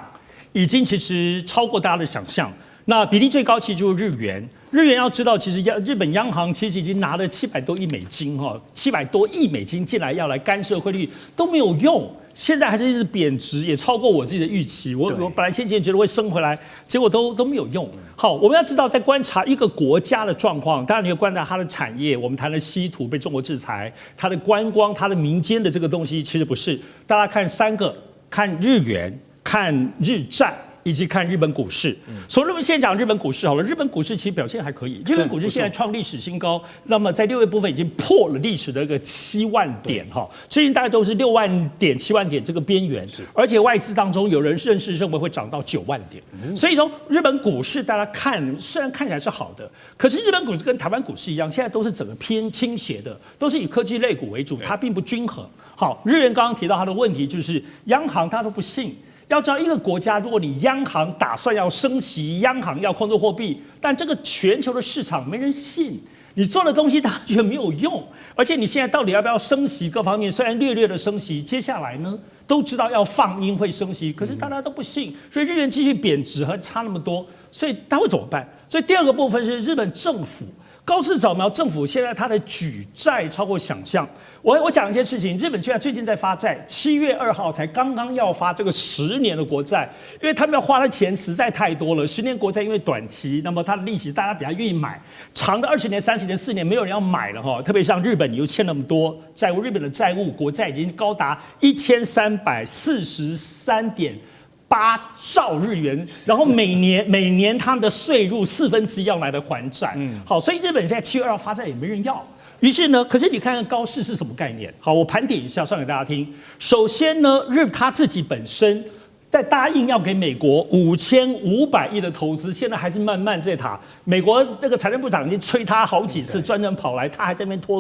Speaker 3: 已經其實超過大家的想象。那比例最高其實就是日元。日元要知道，其實日本央行其實已經拿了$700多億，700多億美金進來要來干涉匯率都沒有用。現在還是一直貶值，也超過我自己的預期。我本來先前覺得會升回來，結果都沒有用。好，我們要知道，在觀察一個國家的狀況，當然你要觀察它的產業。我們談了稀土被中國制裁，它的觀光、它的民間的這個東西，其實不是。大家看3個：看日元、看日債，以及看日本股市。所以我們先講日本股市好了。日本股市其實表現還可以，日本股市現在創歷史新高。那麼在6月部分已經破了歷史的一個7萬點哈，最近大概都是6萬點、7萬點這個邊緣。而且外資當中有人認為會漲到9萬點。所以說日本股市大家看，雖然看起來是好的，可是日本股市跟台灣股市一樣，現在都是整個偏傾斜的，都是以科技類股為主，它並不均衡。好，日元剛剛提到它的問題就是央行它都不信。要知道，一個國家，如果你央行打算要升息，央行要控制貨幣，但這個全球的市场沒人信，你做的東西大家覺得沒有用，而且你現在到底要不要升息，各方面雖然略略的升息，接下來呢都知道要放鷹會升息，可是大家都不信，所以日元繼續貶值和差那麼多，所以他會怎麼辦？所以第二個部分是日本政府。高市早苗政府现在它的舉債超過想象。我講一件事情，日本現在最近在發債，7月2號才剛剛要發這個10年的國債，因為他們要花的錢實在太多了。10年國債因為短期，那麼它的利息大家比較願意買，長的20年、30年、4年沒有人要買了哈。特別像日本，你又欠那麼多債務，日本的債務國債已經高達1343.8兆日元，然後每年他們的稅入1/4要來的還債。好，所以日本現在7月2號發債也沒人要。於是呢，可是你看看高市是什麼概念？好，我盤點一下，算給大家聽。首先呢，他自己本身在答應要給美國5500億的投資，現在還是慢慢在塔。美國這個財政部長已經催他好幾次，專程跑來，他還在那邊拖。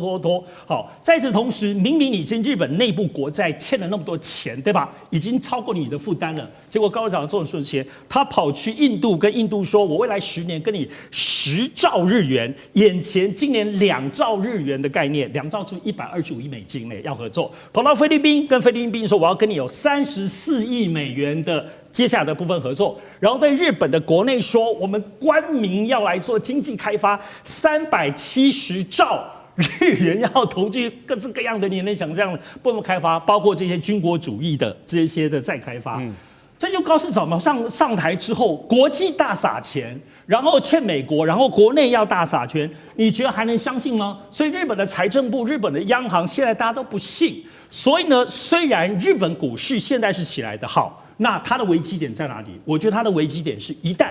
Speaker 3: 好，在此同時，明明已經日本內部國債欠了那麼多錢，對吧？已經超過你的負擔了。結果高市早做的事情，他跑去印度跟印度说：“我未來10年跟你10兆日元，眼前今年2兆日元的概念，2兆是125億美金呢，要合作。”跑到菲律賓，跟菲律賓說：“我要跟你有34億美元的接下來的部分合作。”然後对日本的國內說：“我們官民要來做經濟開發，370兆日元要投去各式各樣的你能想象的部分開發，包括這些軍國主義的這些的再開發。”這就高市早苗上台之後，國際大撒錢，然後欠美國，然後國內要大撒錢，你覺得還能相信嗎？所以日本的財政部、日本的央行現在大家都不信。所以呢，雖然日本股市現在是起來的好，那它的危機點在哪裡？我覺得它的危機點是一旦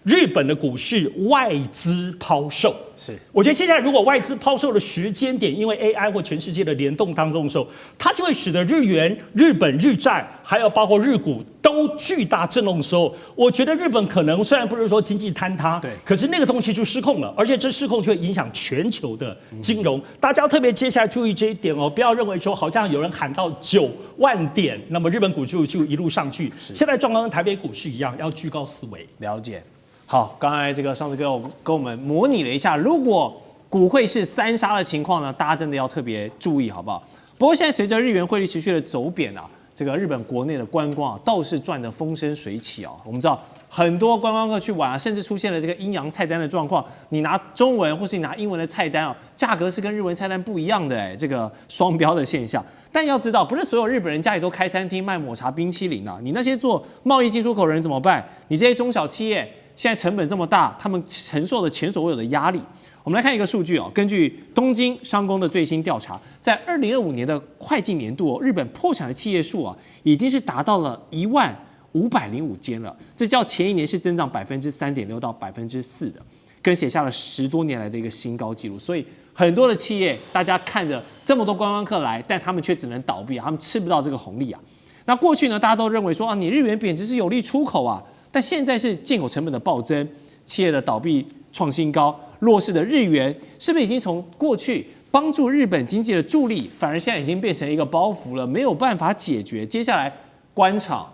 Speaker 3: 日本的股市外資拋售。
Speaker 1: 是，
Speaker 3: 我覺得接下來如果外資拋售的時間點，因為 AI 或全世界的聯動當中的時候，它就會使得日元、日本日債，還有包括日股都巨大震動的時候，我覺得日本可能雖然不是說經濟坍塌，
Speaker 1: 對，
Speaker 3: 可是那個東西就失控了，而且這失控就會影響全球的金融。大家要特別接下來注意這一點哦，不要認為說好像有人喊到9萬點，那麼日本股就一路上去。現在狀況跟台北股市一樣，要居高思危。
Speaker 1: 了解。好，剛才這個上次跟我們模擬了一下，如果股匯是三殺的情況呢，大家真的要特別注意，好不好？不過現在隨着日元匯率持續的走貶啊，這個日本國內的觀光啊倒是賺得風生水起啊。我們知道很多觀光客去玩啊，甚至出現了這個陰陽菜單的狀況。你拿中文或是你拿英文的菜單啊，價格是跟日文菜單不一樣的這個雙標的現象。但要知道，不是所有日本人家裡都開餐廳賣抹茶冰淇淋啊。你那些做貿易进出口人怎麼辦？你這些中小企業現在成本這麼大，他們承受的前所未有的壓力。我們來看一個數據哦，根據東京商工的最新調查，在2025年的會計年度，日本破產的企業數啊，已經是達到了10505間了，這較前一年是增長3.6%到4%的，更寫下了10多年來的一個新高紀錄。所以很多的企業，大家看着這麼多觀光客來，但他們卻只能倒閉啊，他們吃不到這個紅利啊。那過去呢，大家都認為說啊，你日元貶值是有利出口啊。但現在是進口成本的暴增，企業的倒閉創新高，弱勢的日元是不是已經從過去幫助日本經濟的助力，反而現在已經變成一個包袱了，沒有辦法解決？接下來關廠、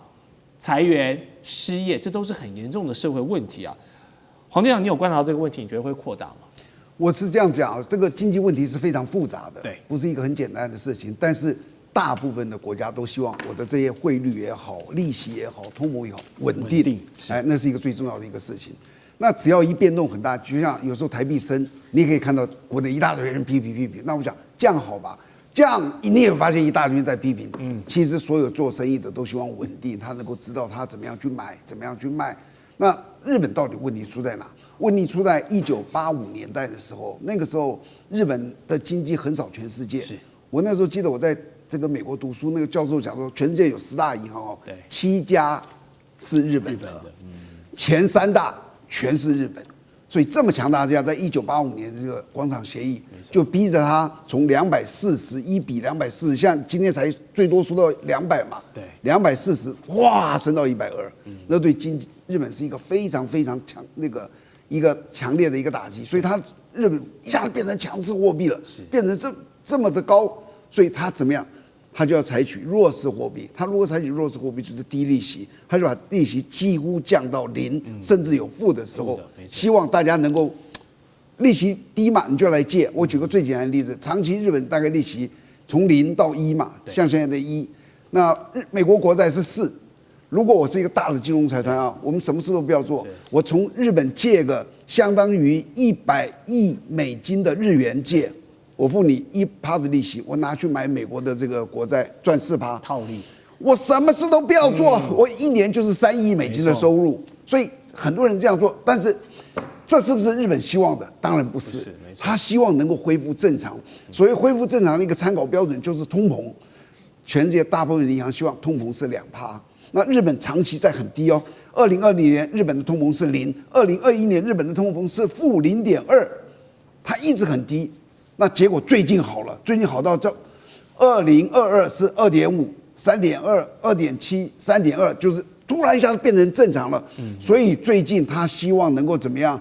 Speaker 1: 裁員、失業，這都是很嚴重的社會問題啊。黃隊長，你有觀察到這個問題，你覺得會擴大嗎？
Speaker 4: 我是這樣講，這個經濟問題是非常複雜的，
Speaker 1: 對，
Speaker 4: 不是一個很簡單的事情，但是大部分的国家都希望我的這些匯率也好、利息也好、通膨也好穩定，哎，那是一個最重要的一個事情。那只要一變動很大，就像有时候台幣升，你也可以看到國內一大堆人批評。那我想這樣好吧？這樣你也發現一大堆人在批評。其實所有做生意的都希望穩定，他能夠知道他怎麼樣去買，怎麼樣去賣。那日本到底問題出在哪？問題出在1985年代的时候，那個時候日本的經濟橫掃全世界。我那時候記得我在這個美國讀書，那個教授講說，全世界有10大銀行哦，7家是日本的，前3大全是日本，所以這麼強大之下，在1985年這個廣場協議就逼着他從241比240，像今天才最多說到200嘛，對，240哇升到120，那對經濟日本是一個非常非常強一個強烈的一個打擊，所以他日本一下子變成強勢貨幣了，變成這麼的高，所以他怎麼樣？他就要採取弱勢貨幣。他如果採取弱勢貨幣，就是低利息，他就把利息幾乎降到0，甚至有負的時候，希望大家能夠利息低嘛，你就來借。我舉個最簡單的例子，長期日本大概利息從0到1嘛，像現在的1，那美國國債是4。如果我是一個大的金融財團啊，我們什麼事都不要做，我從日本借個相當於100億美金的日元借。我付你1%的利息，我拿去買美國的這個國債，賺4%
Speaker 1: 套利。
Speaker 4: 我什麼事都不要做，我1年就是3億美金的收入。所以很多人這樣做，但是這是不是日本希望的？當然不是，他希望能夠恢復正常。所謂恢復正常的一個參考標準就是通膨。全世界大部分的銀行希望通膨是2%，那日本長期在很低哦。2020年日本的通膨是0，2021年日本的通膨是負0.2，它一直很低。那結果最近好了，最近好到這2022是2.5、3.2、2.7、3.2，就是突然一下子變成正常了。所以最近他希望能夠怎麼樣？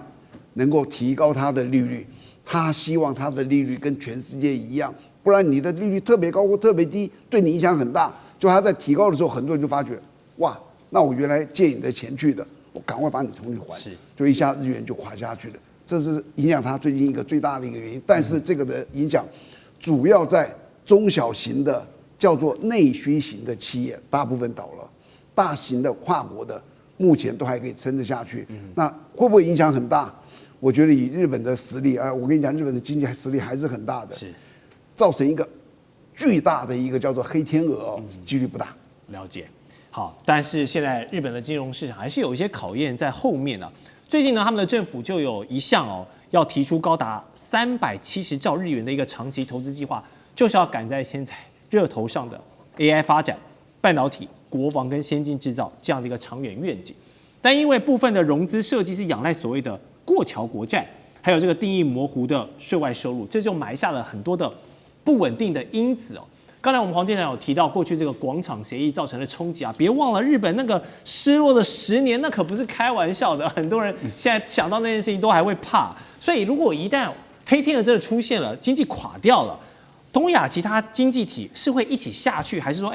Speaker 4: 能夠提高他的利率，他希望他的利率跟全世界一樣，不然你的利率特別高或特別低，對你影響很大。就他在提高的時候，很多人就發覺，哇，那我原來借你的錢去的，我趕快把你同利還，就一下日元就垮下去了。這是影響它最近一個最大的一個原因，但是這個的影響主要在中小型的叫做內需型的企業，大部分倒了，大型的跨國的目前都還可以撐得下去。那會不會影響很大？我覺得以日本的實力，我跟你講，日本的經濟實力還是很大的，造成一個巨大的一個叫做黑天鵝，幾率不大。
Speaker 1: 了解。好，但是現在日本的金融市場還是有一些考驗在後面啊。最近呢，他們的政府就有一項要提出高達370兆日元的一個長期投資計劃，就是要趕在現在熱頭上的 AI 發展、半導體、國防跟先進製造這樣的一個長遠願景。但因為部分的融資設計是仰賴所謂的過橋國債，還有這個定義模糊的稅外收入，這就埋下了很多的不穩定的因子哦。剛才我們黃健翔有提到，過去這個廣場協議造成的衝擊啊，別忘了日本那個失落的10年，那可不是開玩笑的。很多人現在想到那件事情都還會怕。所以如果一旦黑天鵝真的出現了，經濟垮掉了，東亞其他經濟體是會一起下去，還是說，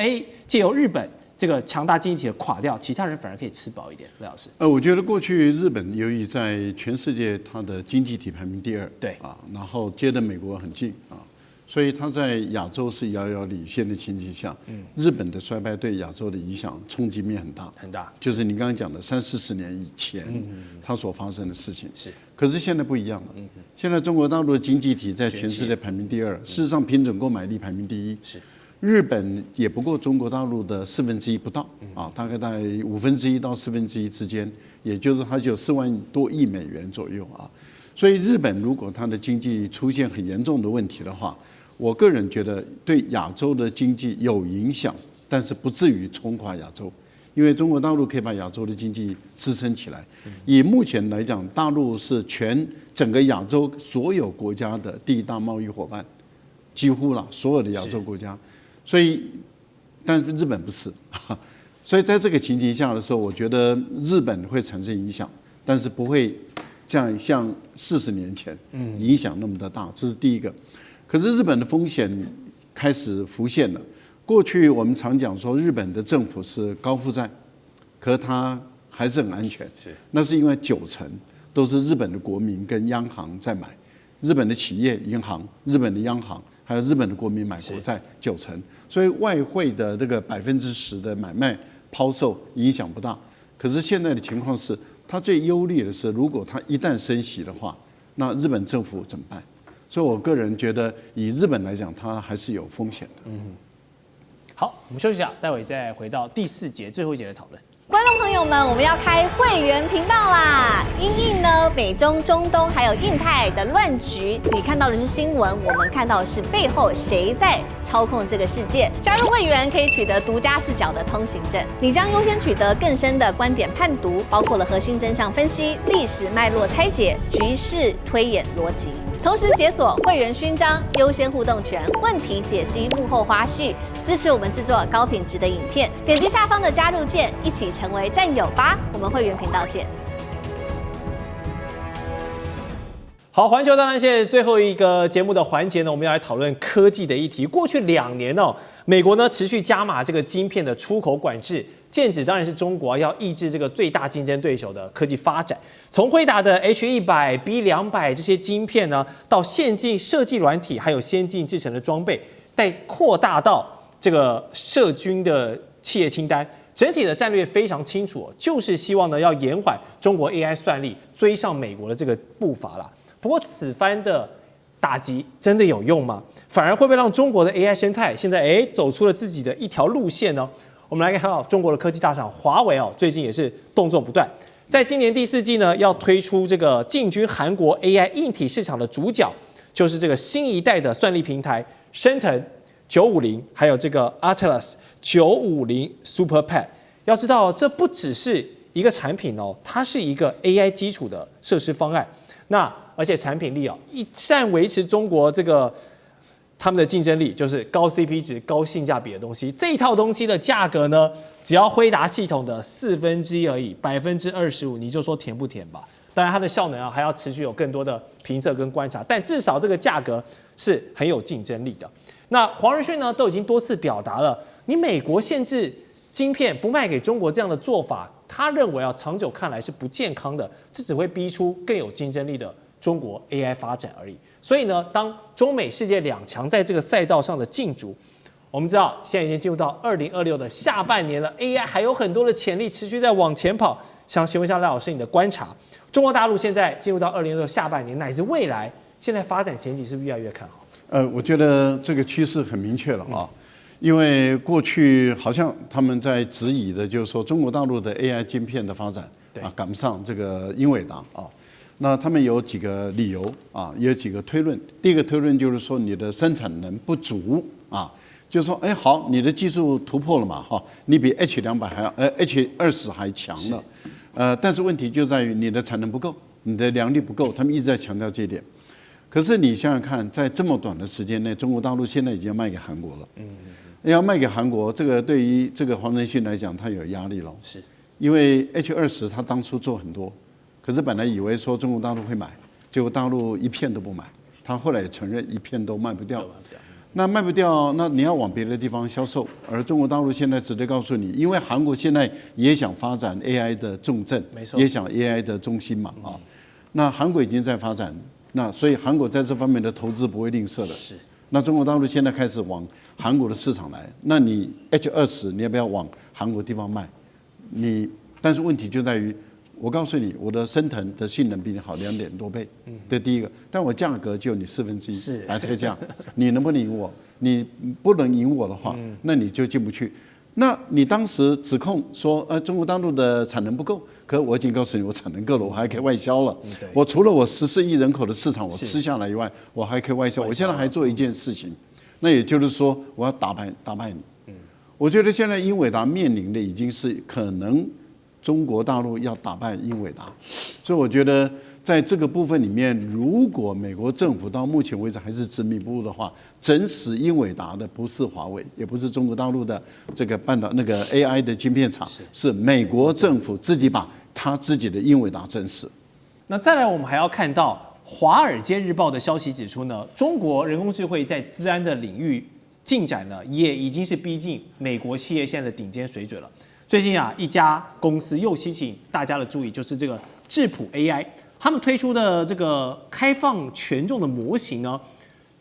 Speaker 1: 借由日本這個強大經濟體的垮掉，其他人反而可以吃飽一點？賴老師，
Speaker 2: 我覺得過去日本由於在全世界它的經濟體排名第2，
Speaker 1: 对
Speaker 2: 啊，然後接的美國很近啊。所以它在亞洲是遙遙領先的情況下，日本的衰敗對亞洲的影響衝擊面很大，
Speaker 1: 很大。
Speaker 2: 就是你剛剛講的30-40年以前，它所發生的事情。
Speaker 1: 是。
Speaker 2: 可是現在不一樣了，現在中國大陸的經濟體在全世界排名第2，事實上平準購買力排名第1。
Speaker 1: 是。
Speaker 2: 日本也不過中國大陸的1/4不到啊，大概在1/5到1/4之間，也就是它就4萬多億美元左右啊。所以日本如果它的經濟出現很嚴重的問題的話，我個人覺得對亞洲的經濟有影響，但是不至於衝垮亞洲，因為中國大陸可以把亞洲的經濟支撐起來。以目前來講，大陸是整個亞洲所有國家的第1大貿易夥伴，幾乎了所有的亞洲國家。所以，但是日本不是，所以在這個情形下的時候，我覺得日本會產生影響，但是不會像40年前影響那麼的大，這是第一個。可是日本的風險開始浮現了。過去我們常講說日本的政府是高負債，可它還是很安全。那是因為90%都是日本的國民跟央行在買，日本的企業、銀行、日本的央行，還有日本的國民買國債90%，所以外匯的這個10%的買賣拋售影響不大。可是現在的情況是，它最憂慮的是，如果它一旦升息的話，那日本政府怎麼辦？所以我個人覺得，以日本來講，它還是有風險的。
Speaker 1: 好，我們休息一下，待會再回到第4節最後一節的討論。
Speaker 5: 觀眾朋友們，我們要開會員頻道啦！因應呢美中、中東還有印太的亂局，你看到的是新聞，我們看到的是背後誰在操控這個世界。加入會員可以取得獨家視角的通行證，你將優先取得更深的觀點判讀，包括了核心真相分析、歷史脈絡拆解、局勢推演邏輯。同時解鎖會員勳章、優先互動權、問題解析、幕後花絮，支持我們制作高品質的影片。點擊下方的加入鍵，一起成為戰友吧！我們會員頻道見。
Speaker 1: 好，環球大戰線最後一個節目的環節呢，我們要來討論科技的議題。過去2年哦，美國呢持續加碼這個晶片的出口管制。劍指當然是中國要抑制這個最大競爭對手的科技發展。從輝達的 H100、B200這些晶片呢，到先進設計軟體，還有先進製程的裝備，再擴大到這個涉軍的企業清單，整體的戰略非常清楚，就是希望呢要延緩中國 AI 算力追上美國的這個步伐啦。不過此番的打擊真的有用嗎？反而會不會讓中國的 AI 生態現在走出了自己的一條路線呢？我們來看到中國的科技大廠華為最近也是動作不斷，在今年第4季呢，要推出這個進軍韓國 AI 硬體市場的主角，就是這個新一代的算力平台昇騰950，還有這個 Atlas 950 SuperPad。要知道，這不只是一個產品它是一個 AI 基礎的設施方案。那而且產品力一旦維持中國這個他們的競爭力，就是高 CP 值、高性價比的東西。這一套東西的價格呢，只要輝達系統的1/4而已，25%，你就說甜不甜吧？當然，它的效能還要持續有更多的評測跟觀察，但至少這個價格是很有競爭力的。那黃仁勳呢，都已經多次表達了，你美國限制晶片不賣給中國這樣的做法，他認為長久看來是不健康的，這只會逼出更有競爭力的中國 AI 發展而已。所以呢，當中美世界2強在這個賽道上的競逐，我們知道現在已經進入到2026的下半年了 ，AI 還有很多的潛力持續在往前跑。想請問一下賴老師，你的觀察，中國大陸現在進入到2026下半年乃至未來，現在發展前景是不是越來越看好？
Speaker 2: 我覺得這個趨勢很明確了啊，因為過去好像他們在質疑的就是說中國大陸的 AI 晶片的發展趕不上這個英偉達啊。那他們有幾個理由啊，也有幾個推論。第一個推論就是說你的生產能不足啊，就是說，好，你的技術突破了嘛，哈，你比 H200 還要，H20還強了，但是問題就在於你的產能不夠，你的良率不夠，他們一直在強調這一點。可是你想想看，在這麼短的時間內，中國大陸現在已經要賣給韓國了。要賣給韓國，這個對於這個黃仁勳來講，他有壓力了。
Speaker 1: 是，
Speaker 2: 因為 H20他當初做很多，可是本來以為說中國大陸會買，結果大陸一片都不買。他後來也承認一片都賣不掉。那賣不掉，那你要往別的地方銷售。而中國大陸現在直接告訴你，因為韓國現在也想發展 AI 的重鎮，也想 AI 的中心嘛啊。那韓國已經在發展，那所以韓國在這方面的投資不會吝嗇的。
Speaker 1: 是。
Speaker 2: 那中國大陸現在開始往韓國的市場來，那你 H20你要不要往韓國地方賣？但是問題就在於，我告訴你，我的升騰的性能比你好2.多倍，這第一個，但我價格就有你1/4，白菜價，你能不能贏我？你不能贏我的話，那你就進不去。那你當時指控說，中國大陸的產能不夠，可我已經告訴你，我產能夠了，我還可以外銷了。我除了我14億人口的市場我吃下來以外，我還可以外銷。我現在還做一件事情，那也就是說，我要打敗你。我覺得現在英偉達面臨的已經是可能中國大陸要打敗英偉達，所以我覺得在這個部分裡面，如果美國政府到目前為止還是執迷不悟的話，整死英偉達的不是華為，也不是中國大陸的這個那個 AI 的晶片廠，是美國政府自己把他自己的英偉達整死。
Speaker 1: 那再來，我們還要看到《華爾街日報》的消息指出呢，中國人工智慧在資安的領域進展呢，也已經是逼近美国企業現在的頂尖水準了。最近啊，一家公司又吸引大家的注意，就是這個智譜 AI， 他們推出的這個開放權重的模型呢，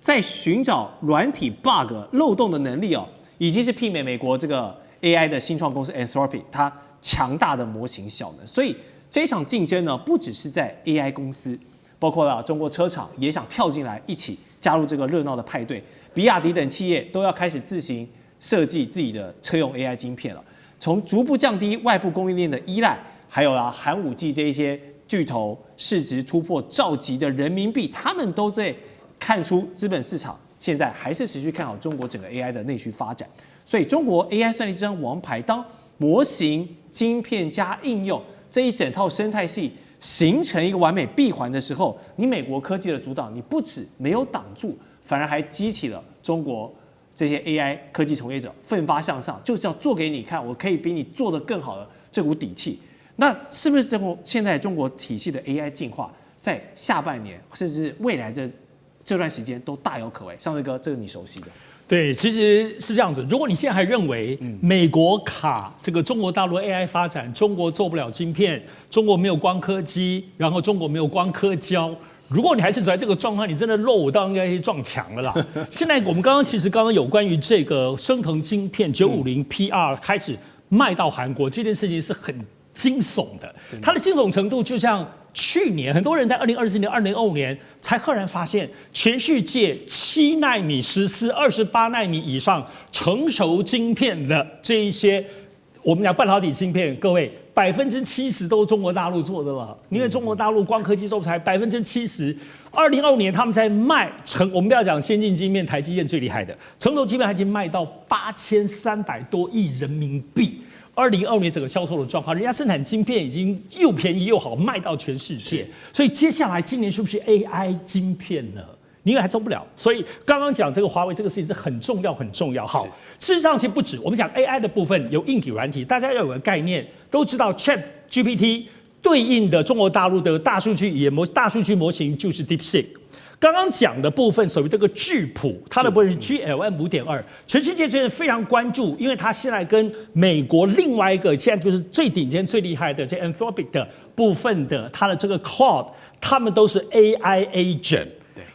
Speaker 1: 在尋找軟體 bug 漏洞的能力哦，已經是媲美美國這個 AI 的新創公司 Anthropic 它強大的模型效能。所以這場競爭呢，不只是在 AI 公司，包括了中國車廠也想跳進來一起加入這個熱鬧的派對，比亞迪等企業都要開始自行設計自己的車用 AI 晶片了。從逐步降低外部供應鏈的依賴，還有寒武紀這一些巨頭市值突破兆級的人民幣，他們都在看出資本市場現在還是持續看好中國整個 AI 的內需發展。所以中國 AI 算力這張王牌，當模型、晶片加應用這一整套生態系形成一個完美閉環的時候，你美國科技的阻擋，你不止沒有擋住，反而還激起了中國這些 AI 科技從業者奮發向上，就是要做給你看，我可以比你做得更好的這股底氣。那是不是現在中國體系的 AI 進化，在下半年甚至未來的這段時間都大有可為？尚瑞哥，這個你熟悉的。
Speaker 3: 對，其實是這樣子。如果你現在還認為美國卡這個中國大陸 AI 發展，中國做不了晶片，中國沒有光刻機，然後中國沒有光刻膠。如果你還是走在這個狀況，你真的肉我當然應該去撞牆了啦。現在我們剛剛有關於這個昇騰晶片950 PR 開始賣到韓國這件事情是很驚悚的，它的驚悚程度就像去年很多人在2024年、2025年才赫然發現，全世界7奈米、14、28奈米以上成熟晶片的這一些我們講半導體晶片，各位70%都是中國大陸做的了，因為中國大陸光刻機做才70%。2025年他們在賣我們不要講先進晶片，台積電最厲害的成熟晶片，已經賣到8300多億人民幣。2025年整個銷售的狀況，人家生產晶片已經又便宜又好，賣到全世界。所以接下來今年是不是 AI 晶片呢？你以為還做不了？所以剛剛講這個華為這個事情是很重要很重要。好，事實上其實不止，我們講 AI 的部分有硬體軟體，大家要有個概念，都知道 ChatGPT 對應的中國大陸的大數據語言大數據模型就是 DeepSeek。剛剛講的部分，所謂這個智譜，它的部分是 GLM 5.2，全世界真的非常關注，因為它現在跟美國另外一個現在就是最頂尖、最厲害的這 Anthropic 的部分的它的這個 Cloud， 他們都是 AI agent。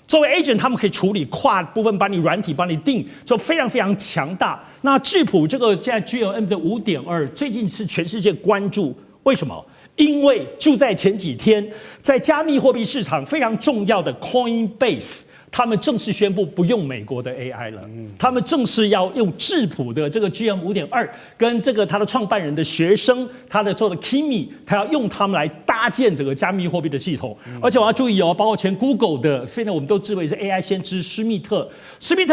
Speaker 3: 作為 agent， 他們可以處理跨部分，把你軟體帮你定，就非常非常強大。那智譜這個現在 GLM 的 5.2， 最近是全世界關注，為什麼？因為就在前幾天，在加密貨幣市場非常重要的 Coinbase， 他們正式宣布不用美國的 AI 了，他們正式要用智譜的這個 GLM 5.2， 跟這個他的創辦人的學生，他的做的 Kimi， 他要用他們來搭建整個加密貨幣的系統。而且我要注意哦，包括前 Google 的，非常我們都自為是 AI 先知施密特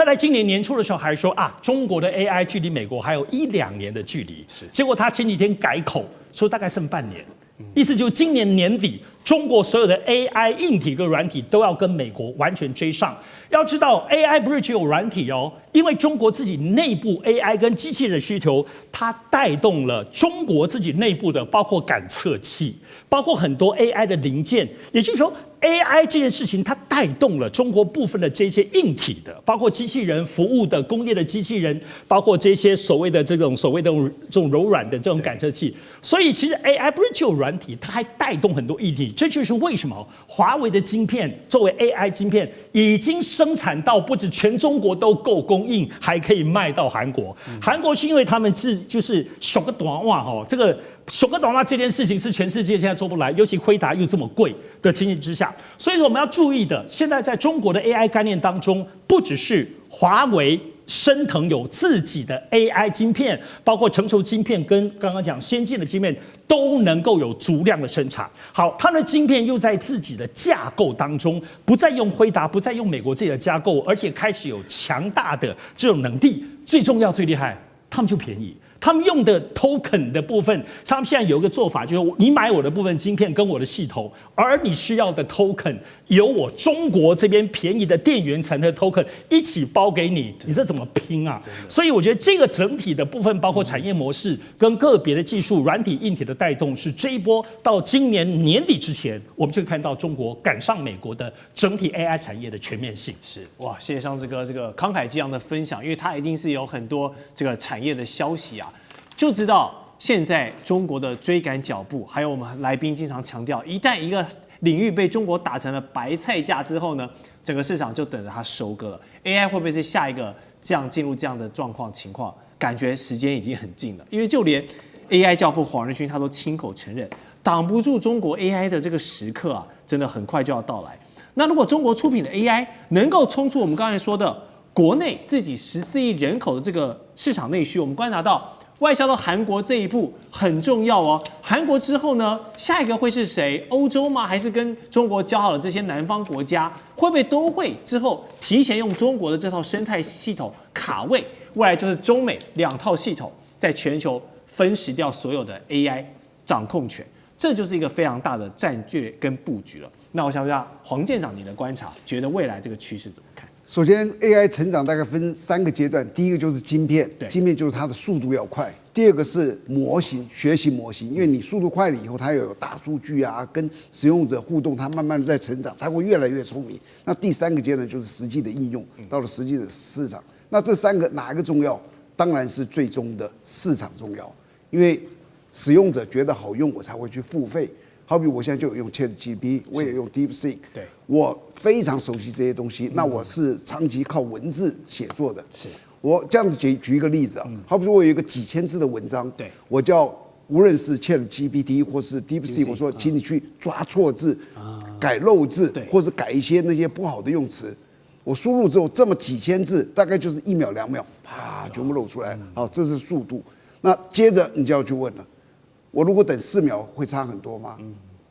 Speaker 3: 在今年年初的時候還說啊，中國的 AI 距離美國還有1-2年的距離，結果他前幾天改口說大概剩半年。意思就是今年年底，中國所有的 AI 硬體跟軟體都要跟美國完全追上。要知道 AI 不是只有軟體哦，因為中國自己內部 AI 跟機器人的需求，它帶動了中國自己內部的包括感測器，包括很多 AI 的零件。也就是說 AI 這件事情，它帶動了中國部分的這些硬體的，包括機器人服務的工業的機器人，包括這些所謂的這種柔軟的這種感測器。所以其實 AI 不是只有軟體，它還帶動很多硬體。這就是為什麼華為的晶片作為 AI 晶片已經生產到不止全中國都夠供應，還可以賣到韓國。韓國是因為他們就是手個短襪哦，這個手個短襪這件事情是全世界現在做不來，尤其輝達又這麼貴的情形之下，所以我們要注意的，現在在中國的 AI 概念當中，不只是華為升騰有自己的 AI 晶片，包括成熟晶片跟剛剛講先進的晶片都能夠有足量的生產。好，它的晶片又在自己的架構當中，不再用輝達，不再用美國自己的架構，而且開始有強大的這種能力。最重要、最厲害，他们就便宜。他们用的 token 的部分，他们现在有一個做法，就是你買我的部分晶片跟我的系統，而你需要的 token 由我中國這邊便宜的電源層的 token 一起包給你，你這怎麼拼啊？所以我覺得這個整體的部分，包括產業模式跟個別的技術、軟體、硬體的帶動，是這一波到今年年底之前，我們就看到中國趕上美國的整體 AI 產業的全面性。
Speaker 1: 是哇，謝謝上次哥這個慷慨激昂的分享，因為他一定是有很多這個產業的消息啊。就知道現在中國的追趕腳步，還有我們來賓經常強調，一旦一個領域被中國打成了白菜價之後呢，整個市場就等着它收割了。AI 會不會是下一個這樣進入這樣的情況？感覺時間已經很近了，因為就連 AI 教父黃仁勳他都親口承認，擋不住中國 AI 的這個時刻啊，真的很快就要到來。那如果中國出品的 AI 能夠衝出我們剛才說的國內自己14億人口的這個市場內需，我們觀察到。外銷到韓國這一步很重要哦。韓國之後呢，下一個會是誰？歐洲嗎？還是跟中國交好的這些南方國家，會不會都會之後提前用中國的這套生態系統卡位？未來就是中美兩套系統在全球分食掉所有的 AI 掌控權，這就是一個非常大的戰略跟布局了。那我想問一下黃艦長，你的觀察，覺得未來這個趨勢怎麼看？
Speaker 4: 首先 ，AI 成長大概分3個階段，第一個就是晶片，晶片就是它的速度要快；第二個是模型，學習模型，因為你速度快了以後，它有大數據啊，跟使用者互動，它慢慢的在成長，它會越來越聰明。那第3個階段就是實際的應用，到了實際的市場。那這3個哪一個重要？當然是最終的市場重要，因為使用者覺得好用，我才會去付費。好比我現在就有用 ChatGPT， 我也用 DeepSeek， 對，我非常熟悉這些東西。那我是長期靠文字寫作的，是我這樣子舉一個例子啊，好比說我有一個幾千字的文章，對，我叫無論是 ChatGPT 或是 DeepSeek， 我說請你去抓錯字、改漏字，或是改一些那些不好的用詞。我輸入之後，這麼幾千字，大概就是1秒2秒，啪，全部露出來。好，這是速度。那接着你就要去問了。我如果等4秒會差很多嗎？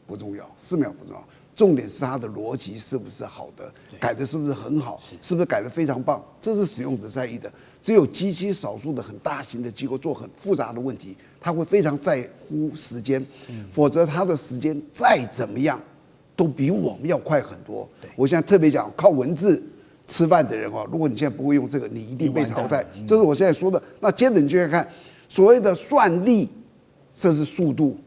Speaker 4: 不重要，4秒不重要，重點是它的邏輯是不是好的，改的是不是很好，是不是改得非常棒，這是使用者在意的。只有極其少數的很大型的機構做很複雜的問題，他會非常在乎時間，否則他的時間再怎麼樣都比我們要快很多。我現在特別講靠文字吃飯的人哦，如果你現在不會用這個，你一定被淘汰。這是我現在說的。那接着你就要看所謂的算力。這是速度，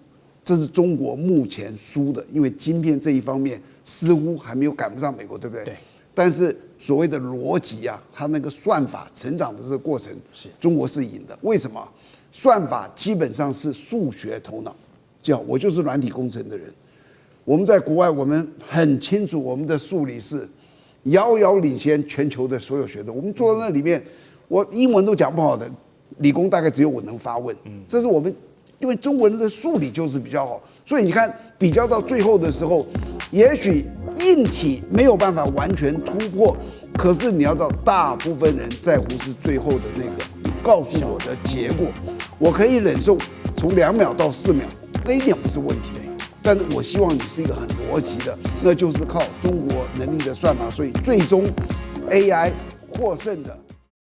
Speaker 4: 這是中國目前輸的，因為晶片這一方面似乎還沒有趕不上美國，對不對？對。但是所謂的邏輯啊，它那個算法成長的這個過程，中國是贏的。為什麼？算法基本上是數學頭腦，我就是軟體工程的人。我們在國外，我們很清楚我們的數理是遙遙領先全球的所有學者。我們坐在那裡面，我英文都講不好的，理工大概只有我能發問。這是我們。因為中國人的數理就是比較好，所以你看比較到最後的時候，也許硬體沒有辦法完全突破，可是你要知道，大部分人在乎是最後的那個，你告訴我的結果，我可以忍受從2秒到4秒，那一點不是問題。但是我希望你是一個很邏輯的，那就是靠中國能力的算法，所以最終 AI 獲勝的。